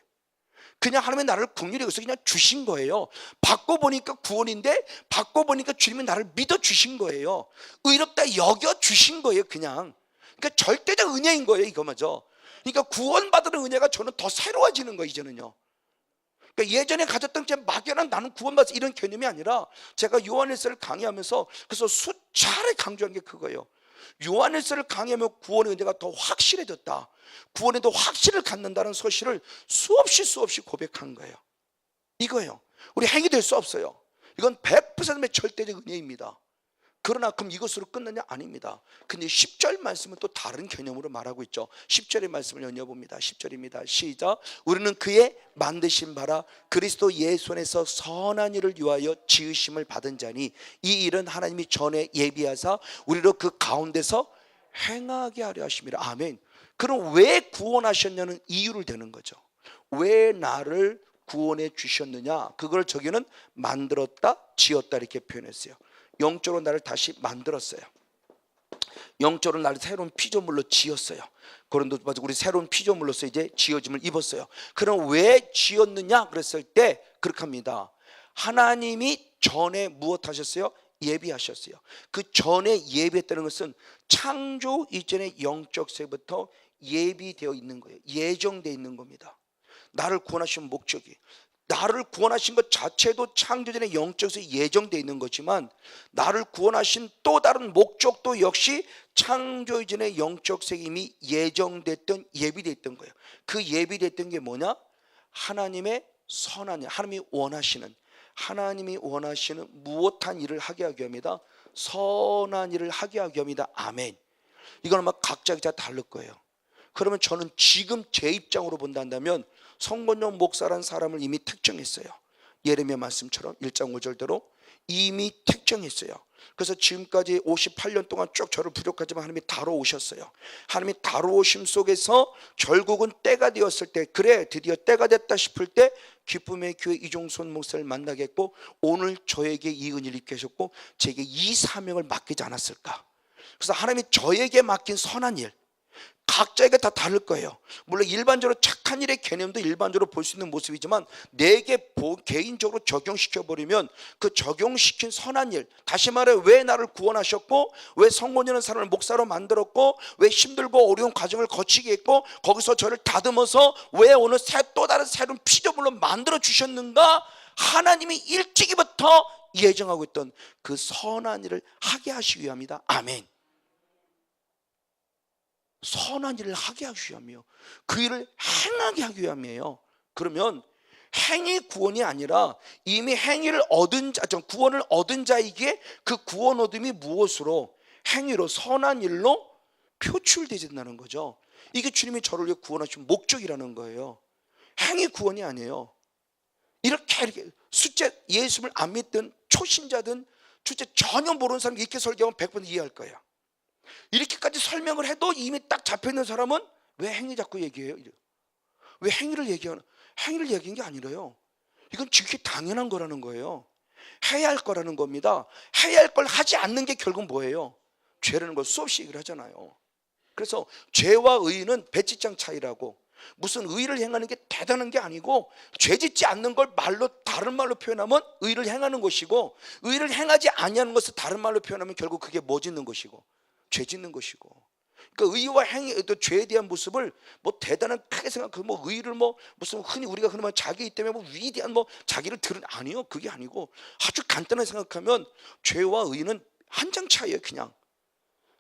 그냥 하나님의 나를 긍휼히 여기서 그냥 주신 거예요. 받고 보니까 구원인데 받고 보니까 주님이 나를 믿어 주신 거예요. 의롭다 여겨 주신 거예요. 그냥 그러니까 절대적 은혜인 거예요. 이거마저. 그러니까 구원받는 은혜가 저는 더 새로워지는 거예요. 이제는요. 그러니까 예전에 가졌던 제 막연한 나는 구원받았어 이런 개념이 아니라 제가 요한일서를 강의하면서 그래서 수차례 강조한 게 그거예요. 요한일서를 강의하면 구원의 은혜가 더 확실해졌다. 구원에 더 확실을 갖는다는 사실을 수없이 고백한 거예요. 이거예요. 우리 행위 될 수 없어요. 이건 100%의 절대적 은혜입니다. 그러나 그럼 이것으로 끝나냐? 아닙니다. 근데 10절 말씀은 또 다른 개념으로 말하고 있죠. 10절의 말씀을 연이어봅니다. 10절입니다. 시작. 우리는 그의 만드신 바라 그리스도 예수 안에서 선한 일을 위하여 지으심을 받은 자니 이 일은 하나님이 전에 예비하사 우리로 그 가운데서 행하게 하려 하심이라. 아멘. 그럼 왜 구원하셨냐는 이유를 대는 거죠. 왜 나를 구원해 주셨느냐? 그걸 저기는 만들었다, 지었다 이렇게 표현했어요. 영적으로 나를 다시 만들었어요. 영적으로 나를 새로운 피조물로 지었어요. 고린도서 우리 새로운 피조물로서 이제 지어짐을 입었어요. 그럼 왜 지었느냐 그랬을 때 그렇게 합니다. 하나님이 전에 무엇 하셨어요? 예비하셨어요. 그 전에 예비했다는 것은 창조 이전의 영적 세부터 예비되어 있는 거예요. 예정되어 있는 겁니다. 나를 구원하신 목적이 나를 구원하신 것 자체도 창조전의 영적에서 예정되어 있는 거지만 나를 구원하신 또 다른 목적도 역시 창조 이전의 영적 세임이 예정됐던 예비되어 있던 거예요. 그 예비됐던 게 뭐냐? 하나님의 선한 일, 하나님이 원하시는 무엇한 일을 하게 하기 위함이다. 선한 일을 하게 하기 위함이다. 아멘. 이건 아마 각자 다를 거예요. 그러면 저는 지금 제 입장으로 본다면 성건용 목사라는 사람을 이미 특정했어요. 예레미야 말씀처럼 1장 5절대로 이미 특정했어요. 그래서 지금까지 58년 동안 쭉 저를 부족하지만 하나님이 다뤄오셨어요. 하나님이 다뤄오심 속에서 결국은 때가 되었을 때 그래 드디어 때가 됐다 싶을 때 기쁨의 교회 이종손 목사를 만나겠고 오늘 저에게 이 은혜를 입게 하셨고 제게 이 사명을 맡기지 않았을까. 그래서 하나님이 저에게 맡긴 선한 일 각자에게 다 다를 거예요. 물론 일반적으로 착한 악한 일의 개념도 일반적으로 볼 수 있는 모습이지만 내게 개인적으로 적용시켜버리면 그 적용시킨 선한 일, 다시 말해 왜 나를 구원하셨고 왜 성모녀는 사람을 목사로 만들었고 왜 힘들고 어려운 과정을 거치게 했고 거기서 저를 다듬어서 왜 오늘 또 다른 새로운 피조물로 만들어 주셨는가, 하나님이 일찍이부터 예정하고 있던 그 선한 일을 하게 하시기 위함이다. 아멘. 선한 일을 하게 하기 위함이요, 그 일을 행하게 하기 위함이에요. 그러면 행위 구원이 아니라 이미 행위를 얻은 자, 구원을 얻은 자에게 그 구원 얻음이 무엇으로? 행위로, 선한 일로 표출되지 된다는 거죠. 이게 주님이 저를 위해 구원하신 목적이라는 거예요. 행위 구원이 아니에요. 이렇게 숫자 예수를 안 믿든 초신자든 주제 전혀 모르는 사람이 이렇게 설교하면 100% 이해할 거야. 이렇게까지 설명을 해도 이미 딱 잡혀있는 사람은 왜 행위 자꾸 얘기해요? 왜 행위를 얘기하는? 행위를 얘기한 게 아니라요, 이건 지극히 당연한 거라는 거예요. 해야 할 거라는 겁니다. 해야 할 걸 하지 않는 게 결국 뭐예요? 죄라는 걸 수없이 얘기를 하잖아요. 그래서 죄와 의는 배지장 차이라고, 무슨 의를 행하는 게 대단한 게 아니고 죄 짓지 않는 걸 말로, 다른 말로 표현하면 의를 행하는 것이고, 의를 행하지 아니하는 것을 다른 말로 표현하면 결국 그게 뭐 짓는 것이고? 죄 짓는 것이고. 그러니까 의와 행위, 또 죄에 대한 모습을 뭐 대단한 크게 생각하고 뭐 의를 뭐 무슨 흔히 우리가 흔히 말하는 자기 때문에 뭐 위대한 뭐 자기를 들은, 아니요, 그게 아니고 아주 간단하게 생각하면 죄와 의는 한 장 차이예요. 그냥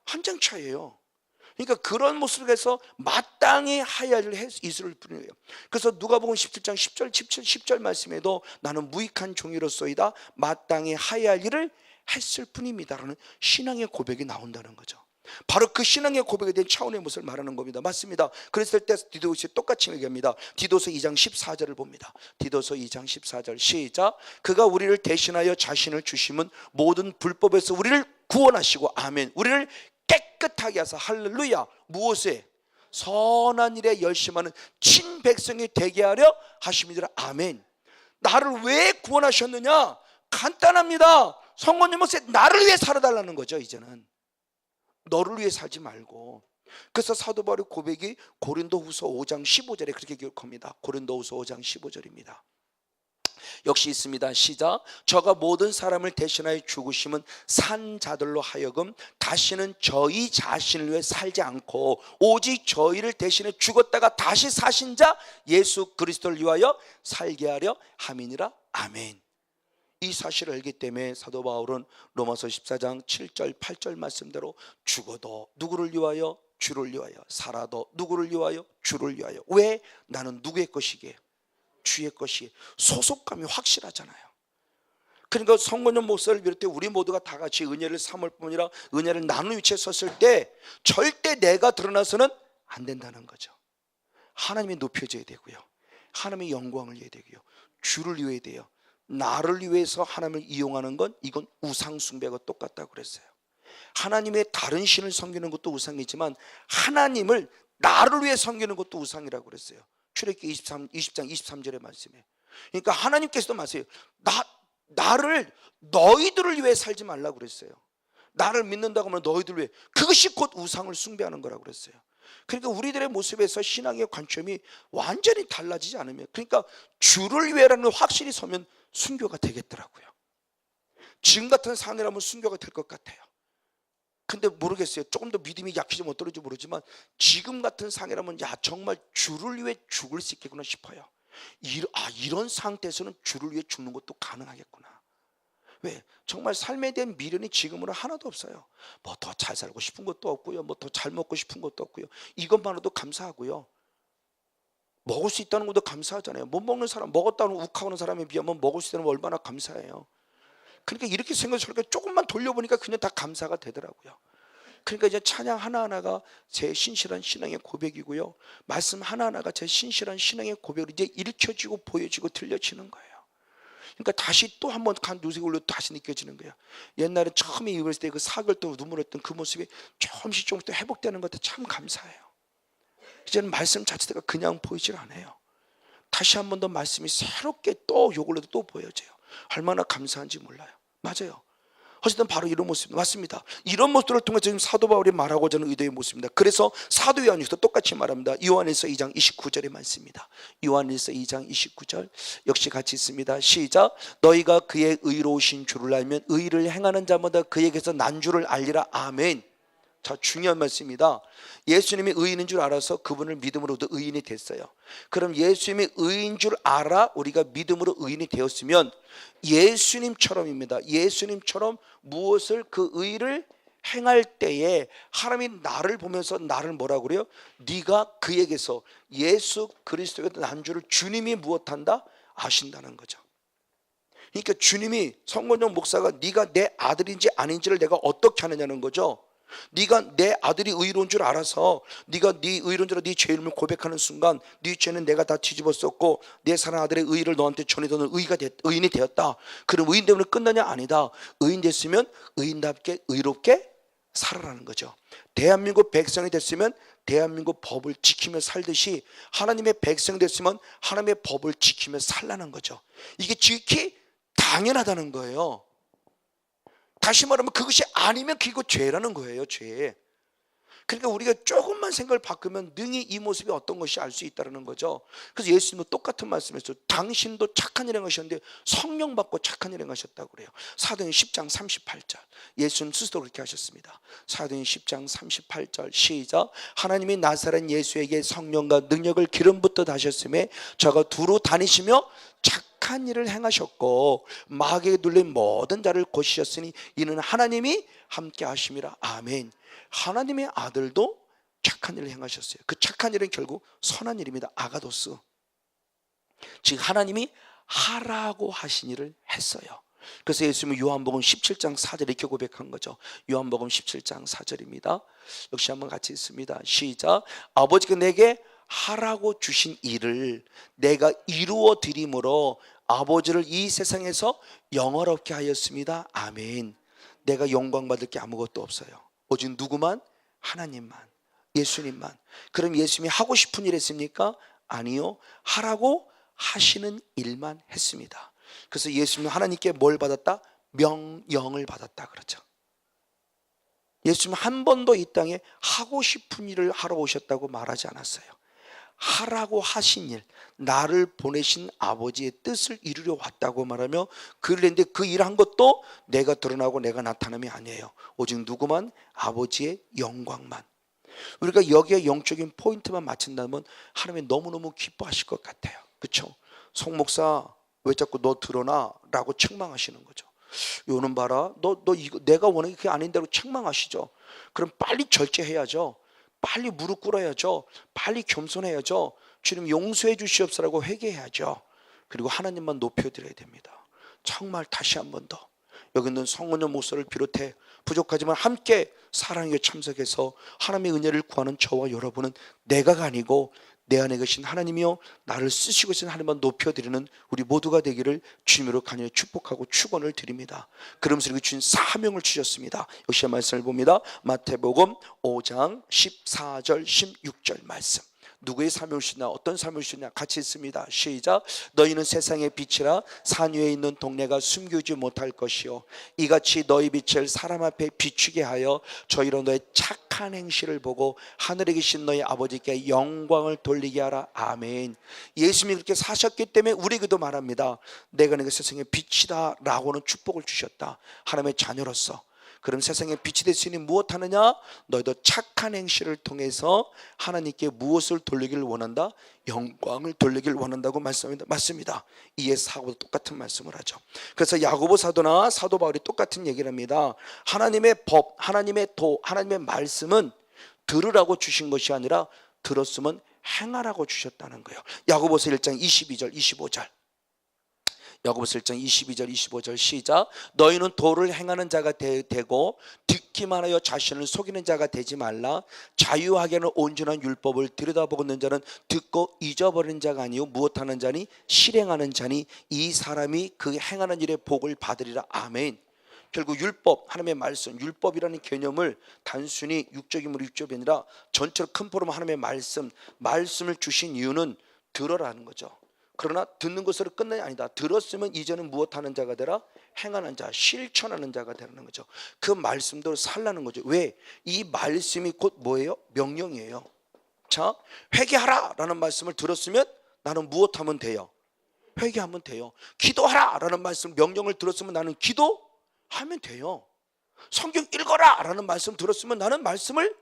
한 장 차이예요. 그러니까 그런 모습에서 마땅히 하야를 있을 뿐이에요. 그래서 누가복음 17장 10절 말씀에도 나는 무익한 종이로소이다, 마땅히 하야할 일을 했을 뿐입니다라는 신앙의 고백이 나온다는 거죠. 바로 그 신앙의 고백에 대한 차원의 모습을 말하는 겁니다. 맞습니다. 그랬을 때 디도서 똑같이 얘기합니다. 디도서 2장 14절을 봅니다. 디도서 2장 14절 시작. 그가 우리를 대신하여 자신을 주심은 모든 불법에서 우리를 구원하시고, 아멘, 우리를 깨끗하게 하사, 할렐루야, 무엇에? 선한 일에 열심하는 친백성이 되게 하려 하심이더라. 아멘. 나를 왜 구원하셨느냐? 간단합니다. 성모님 목사님, 나를 위해 살아달라는 거죠. 이제는 너를 위해 살지 말고. 그래서 사도 바울의 고백이 고린도후서 5장 15절에 그렇게 기록합니다. 고린도후서 5장 15절입니다. 역시 있습니다. 시작. 저가 모든 사람을 대신하여 죽으심은 산 자들로 하여금 다시는 저희 자신을 위해 살지 않고 오직 저희를 대신해 죽었다가 다시 사신 자 예수 그리스도를 위하여 살게 하려 함이니라. 아멘. 이 사실을 알기 때문에 사도 바울은 로마서 14장 7절 8절 말씀대로 죽어도 누구를 위하여? 주를 위하여. 살아도 누구를 위하여? 주를 위하여. 왜? 나는 누구의 것이기에? 주의 것이. 소속감이 확실하잖아요. 그러니까 성모님 목사를 비롯해 우리 모두가 다 같이 은혜를 삼을 뿐 아니라 은혜를 나누는 위치에 섰을 때 절대 내가 드러나서는 안 된다는 거죠. 하나님이 높여져야 되고요, 하나님의 영광을 위해야 되고요, 주를 위해야 돼요. 나를 위해서 하나님을 이용하는 건 이건 우상 숭배가 똑같다고 그랬어요. 하나님의 다른 신을 섬기는 것도 우상이지만 하나님을 나를 위해 섬기는 것도 우상이라고 그랬어요. 출애굽기 20장 23절의 말씀에. 그러니까 하나님께서도 말씀해요. 나를 너희들을 위해 살지 말라고 그랬어요. 나를 믿는다고 하면 너희들 위해. 그것이 곧 우상을 숭배하는 거라고 그랬어요. 그러니까 우리들의 모습에서 신앙의 관점이 완전히 달라지지 않으면, 그러니까 주를 위해라는 확실히 서면 순교가 되겠더라고요. 지금 같은 상황이라면 순교가 될 것 같아요. 근데 모르겠어요. 조금 더 믿음이 약해지면 어떨지 모르지만 지금 같은 상황이라면 야, 정말 주를 위해 죽을 수 있겠구나 싶어요. 이런 상태에서는 주를 위해 죽는 것도 가능하겠구나. 왜? 정말 삶에 대한 미련이 지금으로 하나도 없어요. 뭐 더 잘 살고 싶은 것도 없고요, 뭐 더 잘 먹고 싶은 것도 없고요. 이것만으로도 감사하고요. 먹을 수 있다는 것도 감사하잖아요. 못 먹는 사람, 먹었다는 욱하는 사람에 비하면 먹을 수 있다는 건 얼마나 감사해요. 그러니까 이렇게 생각해서 조금만 돌려보니까 그냥 다 감사가 되더라고요. 그러니까 이제 찬양 하나하나가 제 신실한 신앙의 고백이고요, 말씀 하나하나가 제 신실한 신앙의 고백으로 이제 읽혀지고 보여지고 들려지는 거예요. 그러니까 다시 또 한번 간 누색을 올려 다시 느껴지는 거야. 옛날에 처음에 읽었을 때 그 사글도 눈물했던 그 모습이 조금씩 또 회복되는 것도 참 감사해요. 이제는 말씀 자체가 그냥 보이질 않아요. 다시 한 번 더 말씀이 새롭게 또 요걸로도 또 보여져요. 얼마나 감사한지 몰라요. 맞아요. 어쨌든 바로 이런 모습입니다. 맞습니다. 이런 모습들을 통해 지금 사도 바울이 말하고자 하는 의도의 모습입니다. 그래서 사도 요한일서 똑같이 말합니다. 요한일서 2장 29절의 말씀입니다. 요한일서 2장 29절 역시 같이 있습니다. 시작. 너희가 그의 의로우신 줄을 알면 의를 행하는 자마다 그에게서 난 줄을 알리라. 아멘. 자, 중요한 말씀입니다. 예수님이 의인인 줄 알아서 그분을 믿음으로도 의인이 됐어요. 그럼 예수님이 의인 줄 알아 우리가 믿음으로 의인이 되었으면 예수님처럼입니다. 예수님처럼 무엇을 그 의를 행할 때에 하나님이 나를 보면서 나를 뭐라고 그래요? 네가 그에게서 예수 그리스도에게 난 줄을 주님이 무엇한다? 아신다는 거죠. 그러니까 주님이 성건영 목사가 네가 내 아들인지 아닌지를 내가 어떻게 하느냐는 거죠. 네가 내 아들이 의로운 줄 알아서 네가 네 의로운 줄 알아 네 죄 이름을 고백하는 순간 네 죄는 내가 다 뒤집었었고 내 사랑 아들의 의를 너한테 전해서 너는 의인이 되었다. 그럼 의인 되면 끝나냐? 아니다. 의인 됐으면 의인답게 의롭게 살아라는 거죠. 대한민국 백성이 됐으면 대한민국 법을 지키며 살듯이 하나님의 백성이 됐으면 하나님의 법을 지키며 살라는 거죠. 이게 지극히 당연하다는 거예요. 다시 말하면 그것이 아니면 그거 죄라는 거예요. 죄. 그러니까 우리가 조금만 생각을 바꾸면 능히 이 모습이 어떤 것이 알 수 있다는 거죠. 그래서 예수님도 똑같은 말씀했어요. 당신도 착한 일 행하셨는데 성령 받고 착한 일 행하셨다고 그래요. 사도행 10장 38절 예수님 스스로 그렇게 하셨습니다. 사도행 10장 38절 시작. 하나님이 나사렛 예수에게 성령과 능력을 기름 붓듯 하셨음에 저가 두루 다니시며 착한 일을 행하셨고 마귀에 눌린 모든 자를 고치셨으니 이는 하나님이 함께 하심이라. 아멘. 하나님의 아들도 착한 일을 행하셨어요. 그 착한 일은 결국 선한 일입니다. 아가도스. 즉 하나님이 하라고 하신 일을 했어요. 그래서 예수님은 요한복음 17장 4절 이렇게 고백한 거죠. 요한복음 17장 4절입니다. 역시 한번 같이 있습니다. 시작. 아버지가 내게 하라고 주신 일을 내가 이루어 드림으로 아버지를 이 세상에서 영화롭게 하였습니다. 아멘. 내가 영광 받을 게 아무것도 없어요. 오직 누구만? 하나님만, 예수님만. 그럼 예수님이 하고 싶은 일 했습니까? 아니요. 하라고 하시는 일만 했습니다. 그래서 예수님은 하나님께 뭘 받았다? 명령을 받았다 그러죠. 예수님은 한 번도 이 땅에 하고 싶은 일을 하러 오셨다고 말하지 않았어요. 하라고 하신 일, 나를 보내신 아버지의 뜻을 이루려 왔다고 말하며 그를 했는데 그 일한 것도 내가 드러나고 내가 나타남이 아니에요. 오직 누구만? 아버지의 영광만. 우리가 여기에 영적인 포인트만 맞춘다면 하나님이 너무너무 기뻐하실 것 같아요. 그렇죠? 송 목사 왜 자꾸 너 드러나? 라고 책망하시는 거죠. 요는 봐라, 너 이거 내가 원하는 게 그게 아닌데로 책망하시죠. 그럼 빨리 절제해야죠. 빨리 무릎 꿇어야죠. 빨리 겸손해야죠. 주님 용서해 주시옵소서라고 회개해야죠. 그리고 하나님만 높여드려야 됩니다. 정말 다시 한 번 더 여기 있는 성원영 목사를 비롯해 부족하지만 함께 사랑에 참석해서 하나님의 은혜를 구하는 저와 여러분은 내가가 아니고 내 안에 계신 하나님이요 나를 쓰시고 계신 하나님만 높여드리는 우리 모두가 되기를 주님으로 간절히 축복하고 축원을 드립니다. 그러면서 이렇게 주신 사명을 주셨습니다. 역시 말씀을 봅니다. 마태복음 5장 14절 16절 말씀. 누구의 사명을 주시나 어떤 사명을 주시냐 같이 있습니다. 시작. 너희는 세상의 빛이라 산 위에 있는 동네가 숨기지 못할 것이요 이같이 너희 빛을 사람 앞에 비추게 하여 저희로 너의 착한 행실을 보고 하늘에 계신 너희 아버지께 영광을 돌리게 하라. 아멘. 예수님이 그렇게 사셨기 때문에 우리에게도 말합니다. 내가 너희가 세상의 빛이다 라고는 축복을 주셨다. 하나님의 자녀로서. 그럼 세상에 빛이 될 수 있는 무엇 하느냐? 너희도 착한 행실을 통해서 하나님께 무엇을 돌리기를 원한다? 영광을 돌리기를 원한다고 말씀합니다. 맞습니다. 이에 사고도 똑같은 말씀을 하죠. 그래서 야고보 사도나 사도 바울이 똑같은 얘기를 합니다. 하나님의 법, 하나님의 도, 하나님의 말씀은 들으라고 주신 것이 아니라 들었으면 행하라고 주셨다는 거예요. 야고보서 1장 22절 25절 야고보서 1장 22절 25절 시작. 너희는 도를 행하는 자가 되고 듣기만 하여 자신을 속이는 자가 되지 말라. 자유하게는 온전한 율법을 들여다보는 자는 듣고 잊어버리는 자가 아니요 무엇하는 자니 실행하는 자니 이 사람이 그 행하는 일의 복을 받으리라. 아멘. 결국 율법, 하나님의 말씀, 율법이라는 개념을 단순히 육적인으로 육적이 아니라 전체로 큰 포럼 하나님의 말씀을 주신 이유는 들어라는 거죠. 그러나 듣는 것으로 끝나냐? 아니다. 들었으면 이제는 무엇하는 자가 되라? 행하는 자, 실천하는 자가 되는 거죠. 그 말씀대로 살라는 거죠. 왜? 이 말씀이 곧 뭐예요? 명령이에요. 자, 회개하라 라는 말씀을 들었으면 나는 무엇하면 돼요? 회개하면 돼요. 기도하라 라는 말씀, 명령을 들었으면 나는 기도하면 돼요. 성경 읽어라 라는 말씀 들었으면 나는 말씀을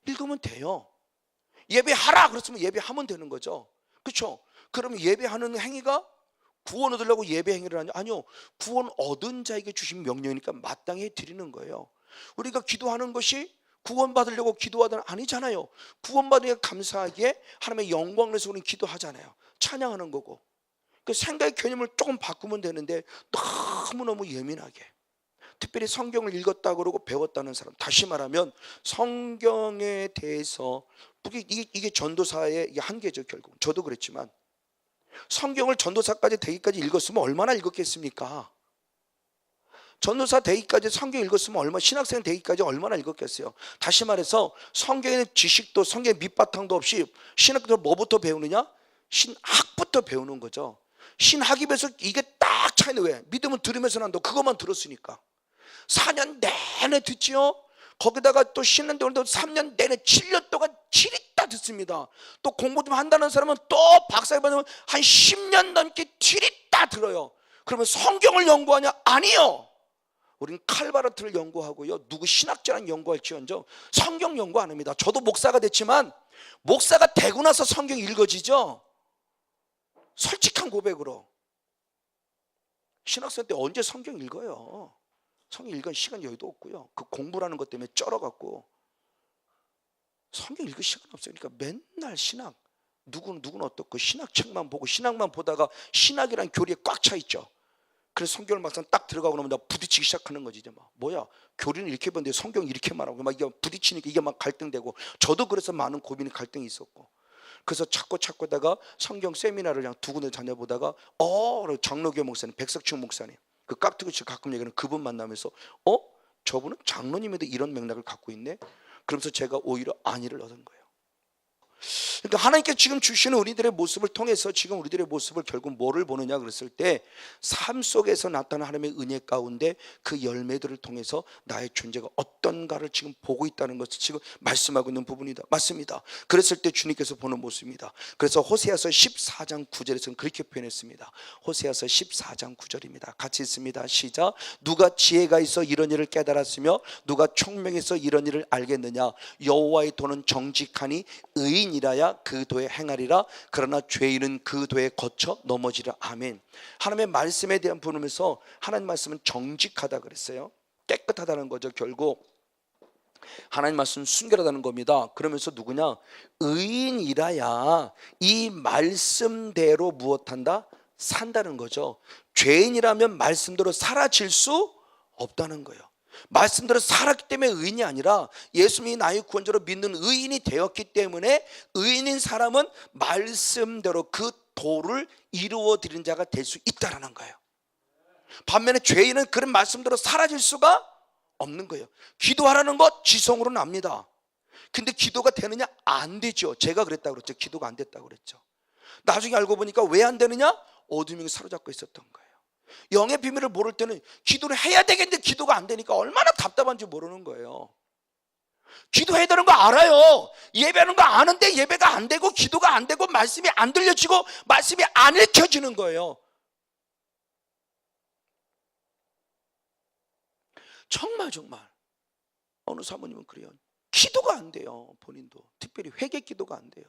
읽으면 돼요. 예배하라 그랬으면 예배하면 되는 거죠. 그렇죠? 그러면 예배하는 행위가 구원 얻으려고 예배 행위를 하냐? 아니요. 구원 얻은 자에게 주신 명령이니까 마땅히 드리는 거예요. 우리가 기도하는 것이 구원 받으려고 기도하던 아니잖아요. 구원 받으니까 감사하게 하나님의 영광을 위해서 우리는 기도하잖아요. 찬양하는 거고. 그 생각의 개념을 조금 바꾸면 되는데 너무너무 예민하게, 특별히 성경을 읽었다 그러고 배웠다는 사람, 다시 말하면 성경에 대해서 이게 전도사의 한계죠. 결국 저도 그랬지만 성경을 전도사까지 되기까지 읽었으면 얼마나 읽었겠습니까? 전도사 되기까지 성경 읽었으면 얼마, 신학생 되기까지 얼마나 읽었겠어요? 다시 말해서 성경의 지식도 성경의 밑바탕도 없이 신학도 뭐부터 배우느냐? 신학부터 배우는 거죠. 신학이 배워서 이게 딱 차이는 왜? 믿음은 들으면서 난다. 그것만 들었으니까 4년 내내 듣지요. 거기다가 또 신년 동안도 3년 내내 7년 동안 지릿다 듣습니다. 또 공부 좀 한다는 사람은 또 박사를 받으면 한 10년 넘게 지릿다 들어요. 그러면 성경을 연구하냐? 아니요. 우리는 칼바르트를 연구하고요, 누구 신학자는 연구할지언정 성경 연구 안 합니다. 저도 목사가 됐지만 목사가 되고 나서 성경이 읽어지죠. 솔직한 고백으로 신학생 때 언제 성경 읽어요? 성경 읽을 시간 여유도 없고요. 그 공부라는 것 때문에 쩔어갖고 성경 읽을 시간 없어요. 그러니까 맨날 신학, 누구는 어떻고 신학책만 보고 신학만 보다가 신학이란 교리에 꽉 차 있죠. 그래서 성경을 막상 딱 들어가고 나면 부딪히기 시작하는 거지. 이제 막 뭐야, 교리는 이렇게 봤는데 성경 이렇게 말하고 막 이게 부딪히니까 이게 막 갈등되고, 저도 그래서 많은 고민이 갈등이 있었고, 그래서 찾고다가 성경 세미나를 그냥 두 군데 다녀보다가 장로교 목사님, 백석충 목사님, 그 깍두기치 가끔 얘기하는 그분 만나면서 저분은 장로님에도 이런 맥락을 갖고 있네. 그러면서 제가 오히려 안위를 얻은 거예요. 그러니까 하나님께 지금 주시는 우리들의 모습을 통해서 지금 우리들의 모습을 결국 뭐를 보느냐 그랬을 때, 삶 속에서 나타나는 하나님의 은혜 가운데 그 열매들을 통해서 나의 존재가 어떤가를 지금 보고 있다는 것을 지금 말씀하고 있는 부분이다. 맞습니다. 그랬을 때 주님께서 보는 모습입니다. 그래서 호세아서 14장 9절에서는 그렇게 표현했습니다. 호세아서 14장 9절입니다. 같이 있습니다. 시작. 누가 지혜가 있어 이런 일을 깨달았으며 누가 총명해서 이런 일을 알겠느냐? 여호와의 도는 정직하니 의인이라야 그 도에 행하리라. 그러나 죄인은 그 도에 거쳐 넘어지라. 아멘. 하나님의 말씀에 대한 부르면서 하나님 말씀은 정직하다 그랬어요. 깨끗하다는 거죠. 결국 하나님 말씀은 순결하다는 겁니다. 그러면서 누구냐? 의인이라야 이 말씀대로 무엇한다? 산다는 거죠. 죄인이라면 말씀대로 살아질 수 없다는 거예요. 말씀대로 살았기 때문에 의인이 아니라 예수님이 나의 구원자로 믿는 의인이 되었기 때문에 의인인 사람은 말씀대로 그 도를 이루어 드리는 자가 될 수 있다는 거예요. 반면에 죄인은 그런 말씀대로 사라질 수가 없는 거예요. 기도하라는 것 지성으로는 압니다. 근데 기도가 되느냐? 안 되죠. 제가 그랬다고 그랬죠. 기도가 안 됐다고 그랬죠. 나중에 알고 보니까 왜 안 되느냐? 어둠이 사로잡고 있었던 거예요. 영의 비밀을 모를 때는 기도를 해야 되겠는데 기도가 안 되니까 얼마나 답답한지 모르는 거예요. 기도해야 되는 거 알아요. 예배하는 거 아는데 예배가 안 되고 기도가 안 되고 말씀이 안 들려지고 말씀이 안 읽혀지는 거예요. 정말 어느 사모님은 그래요. 기도가 안 돼요. 본인도 특별히 회개 기도가 안 돼요.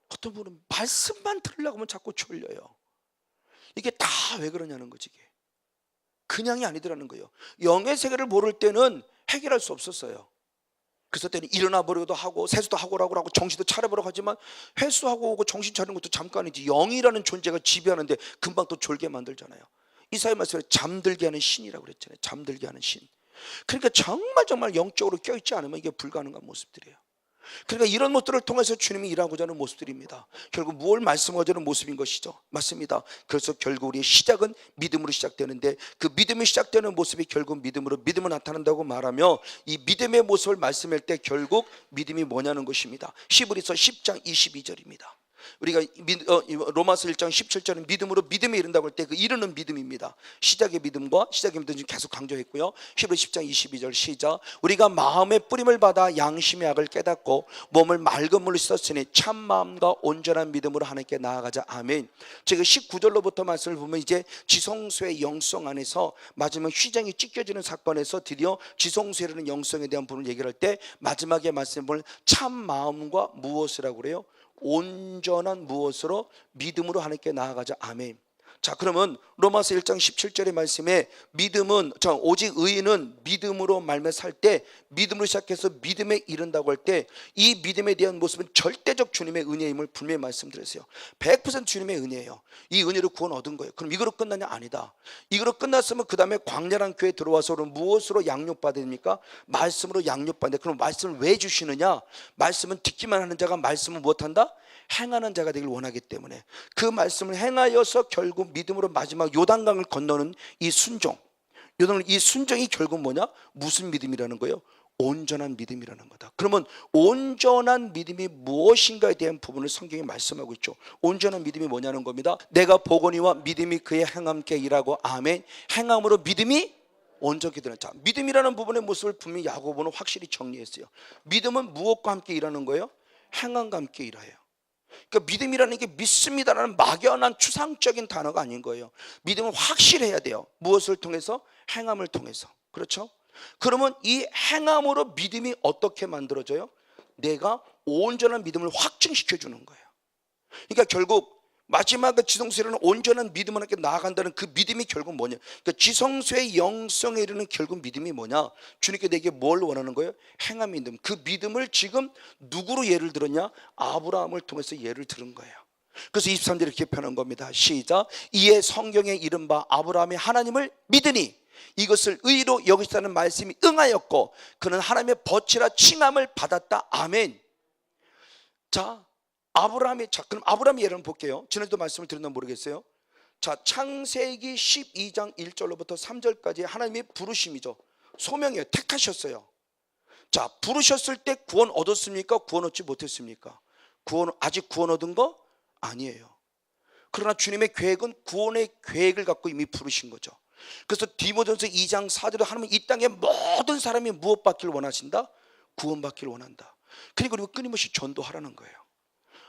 어떤 분은 말씀만 들으려고 하면 자꾸 졸려요. 이게 다 왜 그러냐는 거지. 이게 그냥이 아니더라는 거예요. 영의 세계를 모를 때는 해결할 수 없었어요. 그래서 때는 일어나 버리기도 하고 세수도 하고 정신도 차려보라고 하지만 회수하고 오고 정신 차리는 것도 잠깐이지, 영이라는 존재가 지배하는데 금방 또 졸게 만들잖아요. 이사야 말씀에 잠들게 하는 신이라고 그랬잖아요. 잠들게 하는 신. 그러니까 정말 영적으로 껴있지 않으면 이게 불가능한 모습들이에요. 그러니까 이런 모습들을 통해서 주님이 일하고자 하는 모습들입니다. 결국 무엇을 말씀하고자 하는 모습인 것이죠. 맞습니다. 그래서 결국 우리의 시작은 믿음으로 시작되는데, 그 믿음이 시작되는 모습이 결국 믿음으로 나타난다고 말하며, 이 믿음의 모습을 말씀할 때 결국 믿음이 뭐냐는 것입니다. 히브리서 10장 22절입니다 우리가 로마서 1장 17절은 믿음으로 믿음에 이른다고 할 때 그 이르는 믿음입니다. 시작의 믿음과 시작의 믿음 계속 강조했고요. 히브리 10장 22절 시작. 우리가 마음의 뿌림을 받아 양심의 악을 깨닫고 몸을 맑은 물로 씻었으니 참 마음과 온전한 믿음으로 하나님께 나아가자. 아멘. 제가 19절로부터 말씀을 보면 이제 지성소의 영성 안에서 마지막 휘장이 찢겨지는 사건에서 드디어 지성소라는 영성에 대한 부분을 얘기할 때 마지막에 말씀을 참 마음과 무엇이라고 그래요? 온전한 무엇으로? 믿음으로 하나님께 나아가자. 아멘. 자, 그러면 로마서 1장 17절의 말씀에 믿음은, 오직 의인은 믿음으로 말며 살 때, 믿음으로 시작해서 믿음에 이른다고 할 때 이 믿음에 대한 모습은 절대적 주님의 은혜임을 분명히 말씀드렸어요. 100% 주님의 은혜예요. 이 은혜로 구원 얻은 거예요. 그럼 이거로 끝나냐? 아니다. 이거로 끝났으면 그 다음에 광야란 교회에 들어와서 무엇으로 양육받습니까? 말씀으로 양육받는데, 그럼 말씀을 왜 주시느냐? 말씀은 듣기만 하는 자가 말씀을 무엇한다? 행하는 자가 되길 원하기 때문에 그 말씀을 행하여서 결국 믿음으로 마지막 요단강을 건너는 이 순종, 이 순종이 결국 뭐냐? 무슨 믿음이라는 거예요? 온전한 믿음이라는 거다. 그러면 온전한 믿음이 무엇인가에 대한 부분을 성경이 말씀하고 있죠. 온전한 믿음이 뭐냐는 겁니다. 내가 보거니와 믿음이 그의 행함께 일하고. 아멘. 행함으로 믿음이 온전히 되는 자, 믿음이라는 부분의 모습을 분명히 야고보는 확실히 정리했어요. 믿음은 무엇과 함께 일하는 거예요? 행함과 함께 일해요. 그러니까 믿음이라는 게 믿습니다라는 막연한 추상적인 단어가 아닌 거예요. 믿음은 확실해야 돼요. 무엇을 통해서? 행함을 통해서. 그렇죠? 그러면 이 행함으로 믿음이 어떻게 만들어져요? 내가 온전한 믿음을 확증시켜 주는 거예요. 그러니까 결국 마지막 지성소에는 온전한 믿음을 함께 나아간다는 그 믿음이 결국 뭐냐? 그러니까 지성소의 영성에 이르는 결국 믿음이 뭐냐? 주님께 내게 뭘 원하는 거예요? 행함 믿음. 그 믿음을 지금 누구로 예를 들었냐? 아브라함을 통해서 예를 들은 거예요. 그래서 23절에 이렇게 표현한 겁니다. 시작. 이에 성경에 이른바 아브라함이 하나님을 믿으니 이것을 의로 여기시다는 말씀이 응하였고 그는 하나님의 벗이라 칭함을 받았다. 아멘. 자, 그럼 아브라함의 예를 볼게요. 지난주도 말씀을 드렸나 모르겠어요. 자, 창세기 12장 1절로부터 3절까지 하나님의 부르심이죠. 소명이에요. 택하셨어요. 자, 부르셨을 때 구원 얻었습니까? 구원 얻지 못했습니까? 아직 구원 얻은 거 아니에요. 그러나 주님의 계획은 구원의 계획을 갖고 이미 부르신 거죠. 그래서 디모데전서 2장 4절에 하나님은 이 땅의 모든 사람이 무엇 받기를 원하신다? 구원 받기를 원한다. 그러니까 우리가 끊임없이 전도하라는 거예요.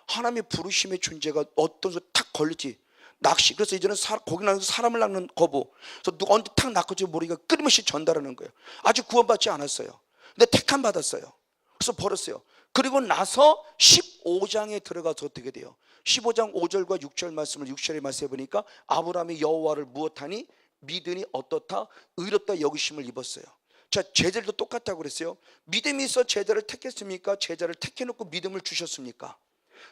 하나님의 부르심의 존재가 어떤 소 탁 걸리지 낚시. 그래서 이제는 거기 나가서 사람을 낚는 거부. 그래서 누가 언제 탁 낚을지 모르니까 끊임없이 전달하는 거예요. 아직 구원받지 않았어요. 근데 택함 받았어요. 그래서 벌었어요. 그리고 나서 15장에 들어가서 어떻게 돼요? 15장 5절과 6절 말씀을 6절에 말씀해 보니까 아브라함이 여호와를 무엇하니? 믿으니 어떻다? 의롭다 여기심을 입었어요. 자, 제자들도 똑같다고 그랬어요. 믿음이 있어 제자를 택했습니까? 제자를 택해놓고 믿음을 주셨습니까?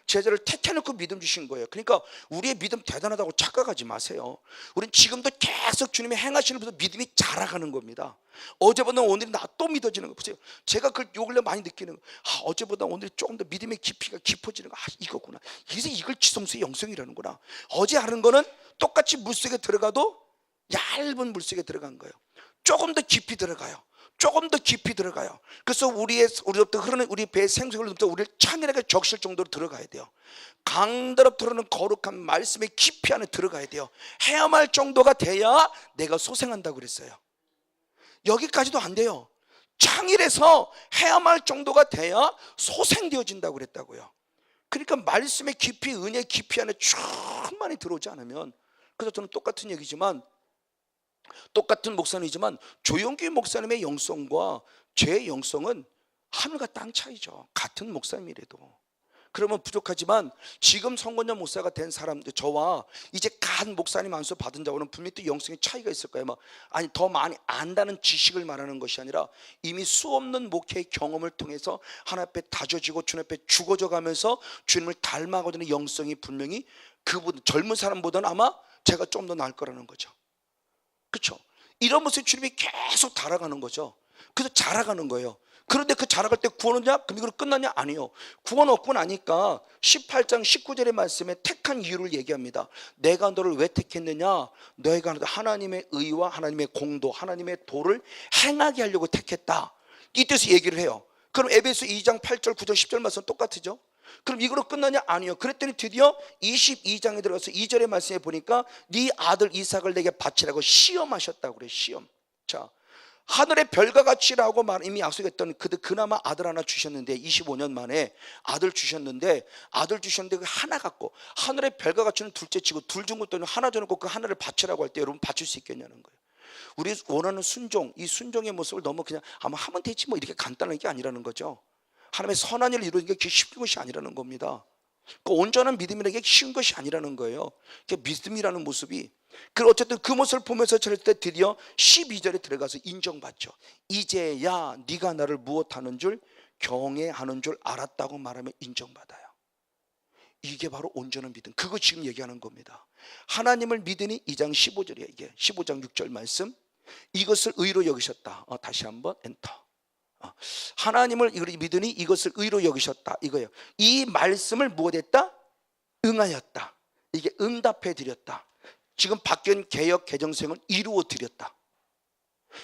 제자를 택해놓고 믿음 주신 거예요. 그러니까 우리의 믿음 대단하다고 착각하지 마세요. 우리는 지금도 계속 주님의 행하시는 분도 믿음이 자라가는 겁니다. 어제보다 오늘이 나 또 믿어지는 거 보세요. 제가 그 요근래 많이 느끼는 거, 어제보다 오늘이 조금 더 믿음의 깊이가 깊어지는 거, 이거구나. 이걸 지성소의 영성이라는구나. 어제 하는 거는 똑같이 물속에 들어가도 얇은 물속에 들어간 거예요. 조금 더 깊이 들어가요. 조금 더 깊이 들어가요. 그래서 우리로부터 흐르는 우리 배의 생수로부터 우리를 창인하게 적실 정도로 들어가야 돼요. 강더럽 흐르는 거룩한 말씀의 깊이 안에 들어가야 돼요. 헤엄할 정도가 돼야 내가 소생한다고 그랬어요. 여기까지도 안 돼요. 창일해서 헤엄할 정도가 돼야 소생되어진다고 그랬다고요. 그러니까 말씀의 깊이, 은혜의 깊이 안에 충만히 들어오지 않으면, 그래서 저는 똑같은 얘기지만, 똑같은 목사님이지만 조용기 목사님의 영성과 제 영성은 하늘과 땅 차이죠. 같은 목사님이라도. 그러면 부족하지만 지금 성권년 목사가 된 사람들, 저와 이제 간 목사님 안수 받은 자와는 분명히 또 영성의 차이가 있을 거예요. 아니, 더 많이 안다는 지식을 말하는 것이 아니라 이미 수없는 목회의 경험을 통해서 하나님 앞에 다져지고 주님 앞에 죽어져 가면서 주님을 닮아가는 영성이 분명히 그분 젊은 사람보다는 아마 제가 좀 더 나을 거라는 거죠. 그렇죠? 이런 모습에 주님이 계속 달아가는 거죠. 그래서 자라가는 거예요. 그런데 그 자라갈 때 구원 얻냐? 그럼 이걸 끝났냐? 아니요. 구원 얻고 나니까 18장 19절의 말씀에 택한 이유를 얘기합니다. 내가 너를 왜 택했느냐? 너희가 하나님의 의와 하나님의 공도, 하나님의 도를 행하게 하려고 택했다. 이 뜻을 얘기를 해요. 그럼 에베소 2장 8절 9절 10절 말씀 똑같으죠? 그럼 이거로 끝나냐? 아니요. 그랬더니 드디어 22장에 들어가서 2절의 말씀에 보니까 네 아들 이삭을 내게 바치라고 시험하셨다고 그래요. 시험. 자, 하늘의 별과 같이라고 이미 약속했던 그나마 아들 하나 주셨는데 25년 만에 아들 주셨는데 그 하나 갖고 하늘의 별과 같이는 둘째 치고 둘 준 것도 하나 줘놓고 그 하나를 바치라고 할 때 여러분 바칠 수 있겠냐는 거예요. 우리 원하는 순종, 이 순종의 모습을 너무 그냥 아마 하면 되지 뭐 이렇게 간단한 게 아니라는 거죠. 하나님의 선한 일을 이루는 게 쉬운 것이 아니라는 겁니다. 그 온전한 믿음이라는 게 쉬운 것이 아니라는 거예요. 믿음이라는 모습이. 어쨌든 그 모습을 보면서 저럴 때 드디어 12절에 들어가서 인정받죠. 이제야 네가 나를 무엇하는 줄 경외하는 줄 알았다고 말하면 인정받아요. 이게 바로 온전한 믿음. 그거 지금 얘기하는 겁니다. 하나님을 믿으니 2장 15절이에요. 이게 15장 6절 말씀. 이것을 의로 여기셨다. 다시 한번 엔터. 하나님을 믿으니 이것을 의로 여기셨다. 이거예요. 이 말씀을 무엇했다? 응하였다. 이게 응답해 드렸다. 지금 바뀐 개역 개정성은 이루어 드렸다.